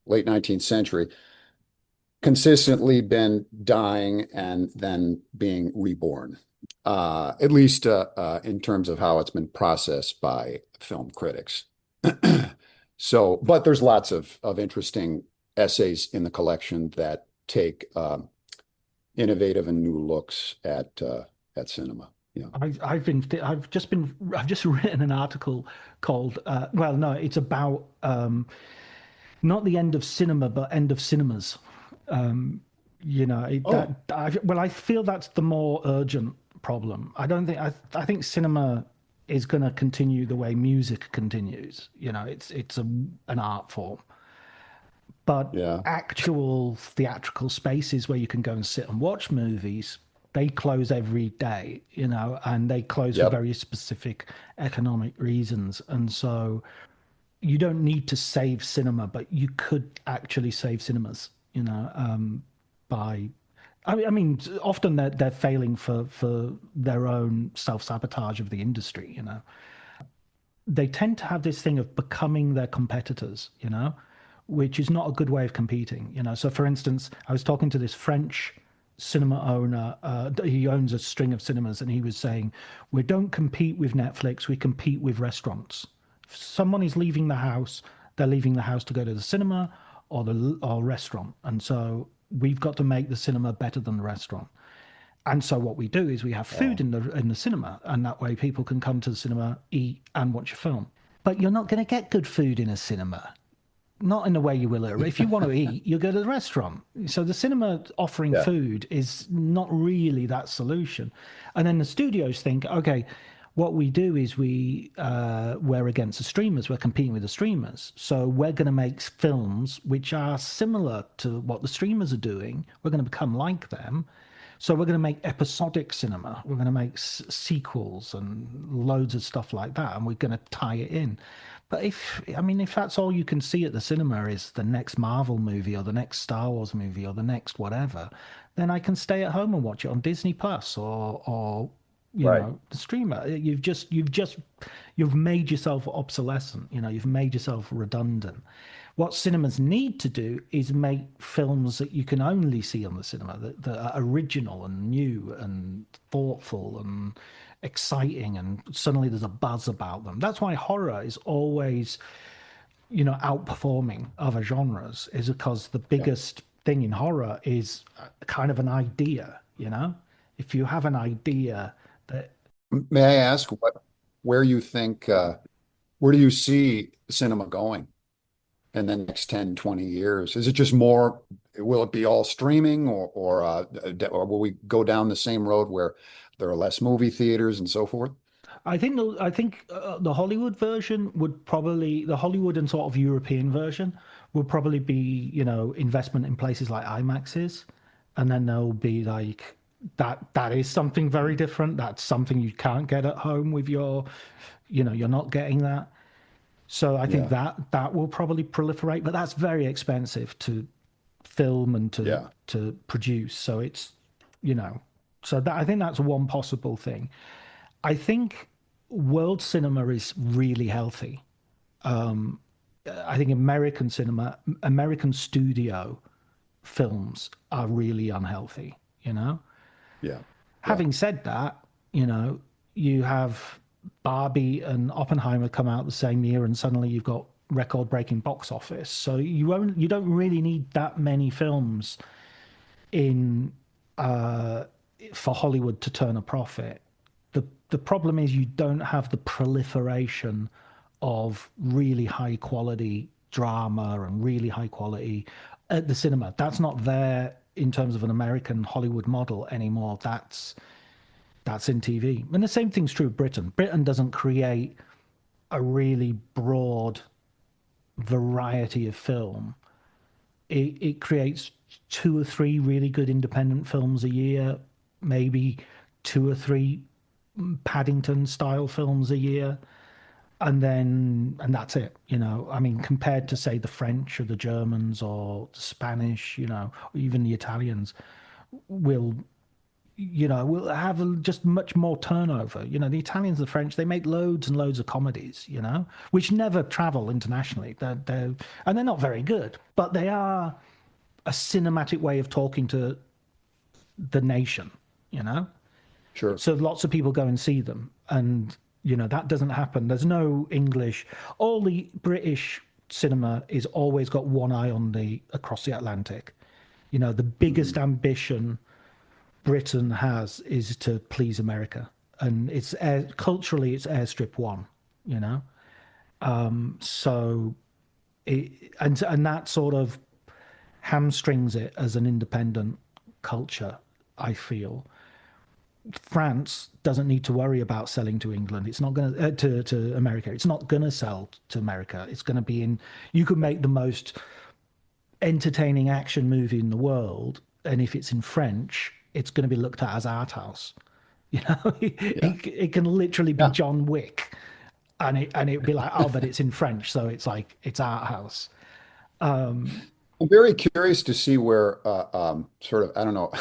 late 19th century, consistently been dying and then being reborn, at least in terms of how it's been processed by film critics. So, but there's lots of interesting essays in the collection that take innovative and new looks at cinema. Yeah. I've just written an article called well, no, it's about not the end of cinema, but end of cinemas. Um, Oh, I feel that's the more urgent problem. I think cinema is going to continue the way music continues. It's an art form, but yeah. actual theatrical spaces where you can go and sit and watch movies, they close every day, and they close for Yep. very specific economic reasons. And so you don't need to save cinema, but you could actually save cinemas, by. I mean, often they're failing for their own self-sabotage of the industry. They tend to have this thing of becoming their competitors, which is not a good way of competing. So for instance, I was talking to this French cinema owner. He owns a string of cinemas, and he was saying, we don't compete with Netflix, we compete with restaurants. If someone is leaving the house, they're leaving the house to go to the cinema or restaurant. And so we've got to make the cinema better than the restaurant. And so what we do is we have food Oh, in the cinema, and that way people can come to the cinema, eat, and watch a film. But you're not going to get good food in a cinema. Not in the way you will. If you want to eat, you go to the restaurant. So the cinema offering yeah. food is not really that solution. And then the studios think, okay, what we do is we're against the streamers. We're competing with the streamers. So we're going to make films which are similar to what the streamers are doing. We're going to become like them. So we're going to make episodic cinema. We're going to make sequels and loads of stuff like that, and we're going to tie it in. But if that's all you can see at the cinema is the next Marvel movie or the next Star Wars movie or the next whatever, then I can stay at home and watch it on Disney Plus or Right. the streamer. You've made yourself obsolescent. You've made yourself redundant. What cinemas need to do is make films that you can only see on the cinema, that are original and new and thoughtful and exciting, and suddenly there's a buzz about them. That's why horror is always, outperforming other genres, is because the Yeah. biggest thing in horror is kind of an idea, If you have an idea that May I ask where you think, where do you see cinema going in the next 10, 20 years? Is it just more, will it be all streaming or will we go down the same road where there are less movie theaters and so forth? I think the Hollywood version would probably the Hollywood and sort of European version would probably be, investment in places like IMAXs, and then there'll be like that is something very different. That's something you can't get at home with you're not getting that. So I think Yeah. that will probably proliferate, but that's very expensive to film and to Yeah. to produce. So it's you know, so that I think that's one possible thing. I think world cinema is really healthy. I think American cinema, American studio films are really unhealthy, you know? Yeah. Yeah. Having said that, you have Barbie and Oppenheimer come out the same year, and suddenly you've got record-breaking box office. So you don't really need that many films in uh, for Hollywood to turn a profit. The problem is you don't have the proliferation of really high quality drama and really high quality at the cinema. That's not there in terms of an American Hollywood model anymore. That's in TV. And the same thing's true of Britain. Britain doesn't create a really broad variety of film. It creates two or three really good independent films a year, maybe two or three Paddington style films a year, and that's it. I mean, compared to say the French or the Germans or the Spanish, or even the Italians, will will have just much more turnover. The Italians, the French, they make loads and loads of comedies, which never travel internationally. And they're not very good, but they are a cinematic way of talking to the nation, you know? Sure. So lots of people go and see them. And, that doesn't happen. There's no English. All the British cinema is always got one eye on across the Atlantic. The biggest ambition Britain has is to please America, and culturally it's airstrip one, you know. So and that sort of hamstrings it as an independent culture. I feel France doesn't need to worry about selling to England. It's not going to America. It's not going to sell to America. It's going to be in. You could make the most entertaining action movie in the world, and if it's in French, it's going to be looked at as art house. Yeah. It can literally be Yeah. John Wick, and it'd be like, oh, but it's in French, so it's like it's art house. I'm very curious to see where sort of, I don't know,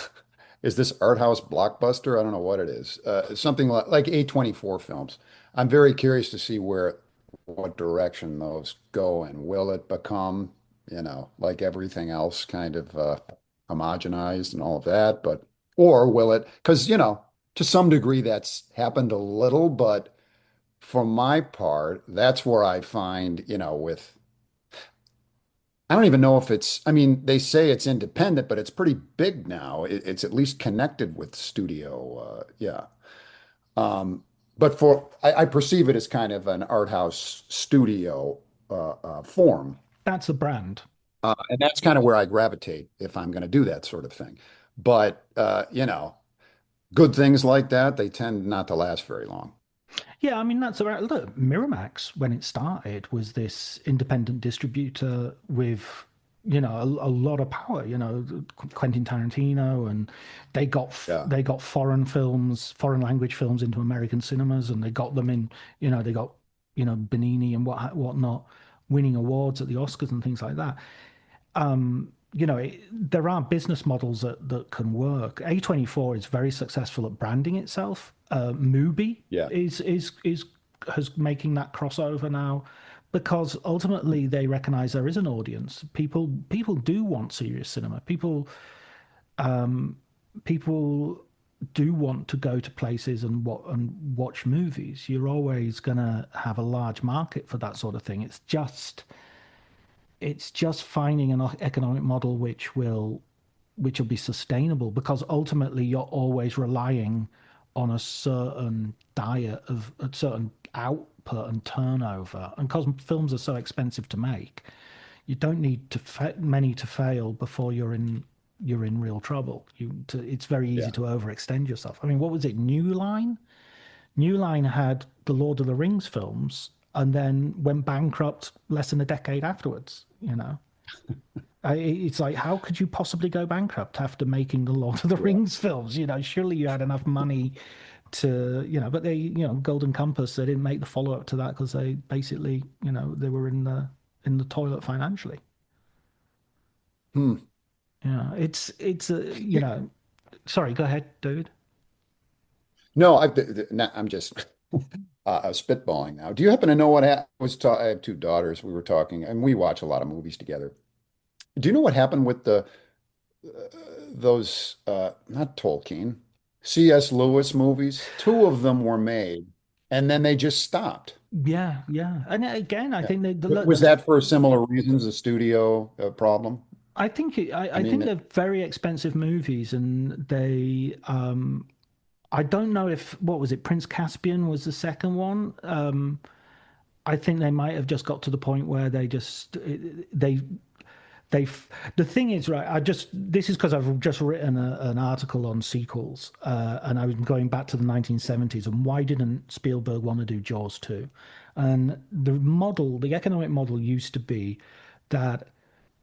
is this art house blockbuster? I don't know what it is. Something like A24 films. I'm very curious to see what direction those go, and will it become, like everything else, kind of homogenized and all of that, or will it, because, to some degree that's happened a little, but for my part, that's where I find, I don't even know if I mean, they say it's independent, but it's pretty big now. It's at least connected with studio. Yeah. Um, but I perceive it as kind of an art house studio form. That's a brand. And that's kind of where I gravitate if I'm going to do that sort of thing. But, good things like that, they tend not to last very long. Yeah, I mean that's about look. Miramax, when it started, was this independent distributor with a lot of power. Quentin Tarantino, and Yeah. they got foreign language films into American cinemas, and they got them in. They got Benini and whatnot, winning awards at the Oscars and things like that. There are business models that can work. A24 is very successful at branding itself. Mubi Yeah. is has making that crossover now, because ultimately they recognize there is an audience. People do want serious cinema. People do want to go to places and watch movies. You're always gonna have a large market for that sort of thing. It's just finding an economic model which will be sustainable, because ultimately you're always relying on a certain diet of a certain output and turnover. And because films are so expensive to make, You don't need many to fail before you're in real trouble. It's very easy to overextend yourself. I mean, what was it? New Line? New Line had the Lord of the Rings films and then went bankrupt less than a decade afterwards, It's like, how could you possibly go bankrupt after making the Lord of the Rings films? Surely you had enough money to, but they, Golden Compass, they didn't make the follow-up to that because they basically, they were in the toilet financially. Yeah, it's sorry, go ahead, dude. No, I'm just spitballing now. Do you happen to know what happened? I have two daughters. We were talking, and we watch a lot of movies together. Do you know what happened with those not Tolkien, C.S. Lewis movies? Two of them were made, and then they just stopped. Yeah, and again, I think was that for similar reasons, a studio problem? I think I think they're very expensive movies, and they. I don't know if what was it. Prince Caspian was the second one. I think they might have just got to the point where they the thing is, right, this is because I've just written an article on sequels, and I was going back to the 1970s and why didn't Spielberg want to do Jaws 2? And the economic model used to be that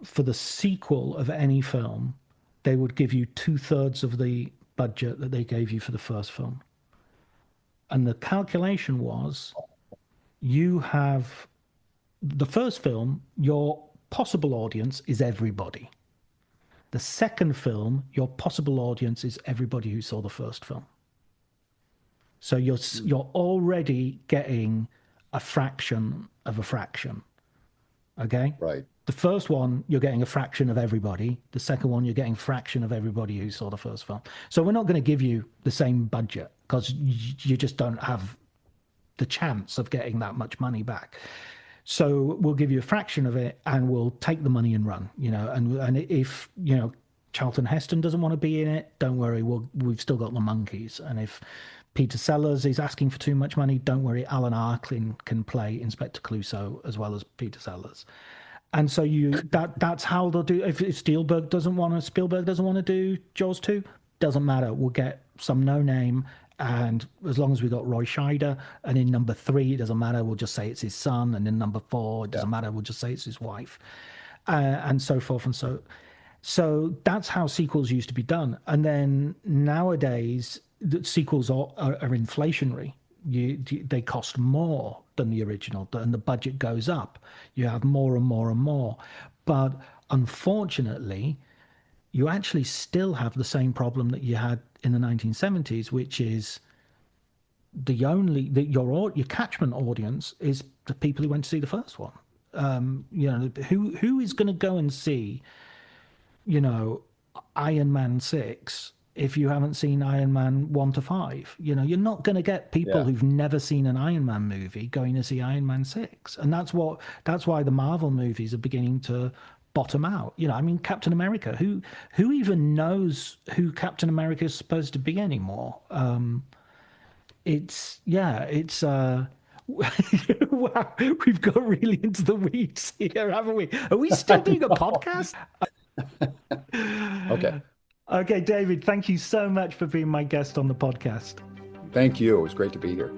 for the sequel of any film, they would give you 2/3 of the budget that they gave you for the first film. And the calculation was, you have the first film, your possible audience is everybody. The second film, your possible audience is everybody who saw the first film. So you're already getting a fraction of a fraction. Okay? Right. The first one, you're getting a fraction of everybody. The second one, you're getting a fraction of everybody who saw the first film. So we're not going to give you the same budget because you just don't have the chance of getting that much money back. So we'll give you a fraction of it and we'll take the money and run, and if, Charlton Heston doesn't want to be in it, don't worry, we've still got the monkeys. And if Peter Sellers is asking for too much money, don't worry, Alan Arkin can play Inspector Clouseau as well as Peter Sellers. And so that's how they'll do. If Spielberg doesn't want to do Jaws 2, doesn't matter. We'll get some no-name, and as long as we got Roy Scheider, and in number 3, it doesn't matter. We'll just say it's his son, and in number 4, it doesn't matter. We'll just say it's his wife, and so forth and so. So that's how sequels used to be done. And then nowadays, the sequels are inflationary. They cost more than the original, and the budget goes up. You have more and more and more. But unfortunately, you actually still have the same problem that you had in the 1970s, which is your catchment audience is the people who went to see the first one. Who is going to go and see, Iron Man 6 if you haven't seen Iron Man 1 to 5? You're not going to get people who've never seen an Iron Man movie going to see Iron Man 6. And that's why the Marvel movies are beginning to bottom out. Captain America, who even knows who Captain America is supposed to be anymore? Wow, we've got really into the weeds here, haven't we? Are we still doing a podcast? Okay, David, thank you so much for being my guest on the podcast. Thank you. It was great to be here.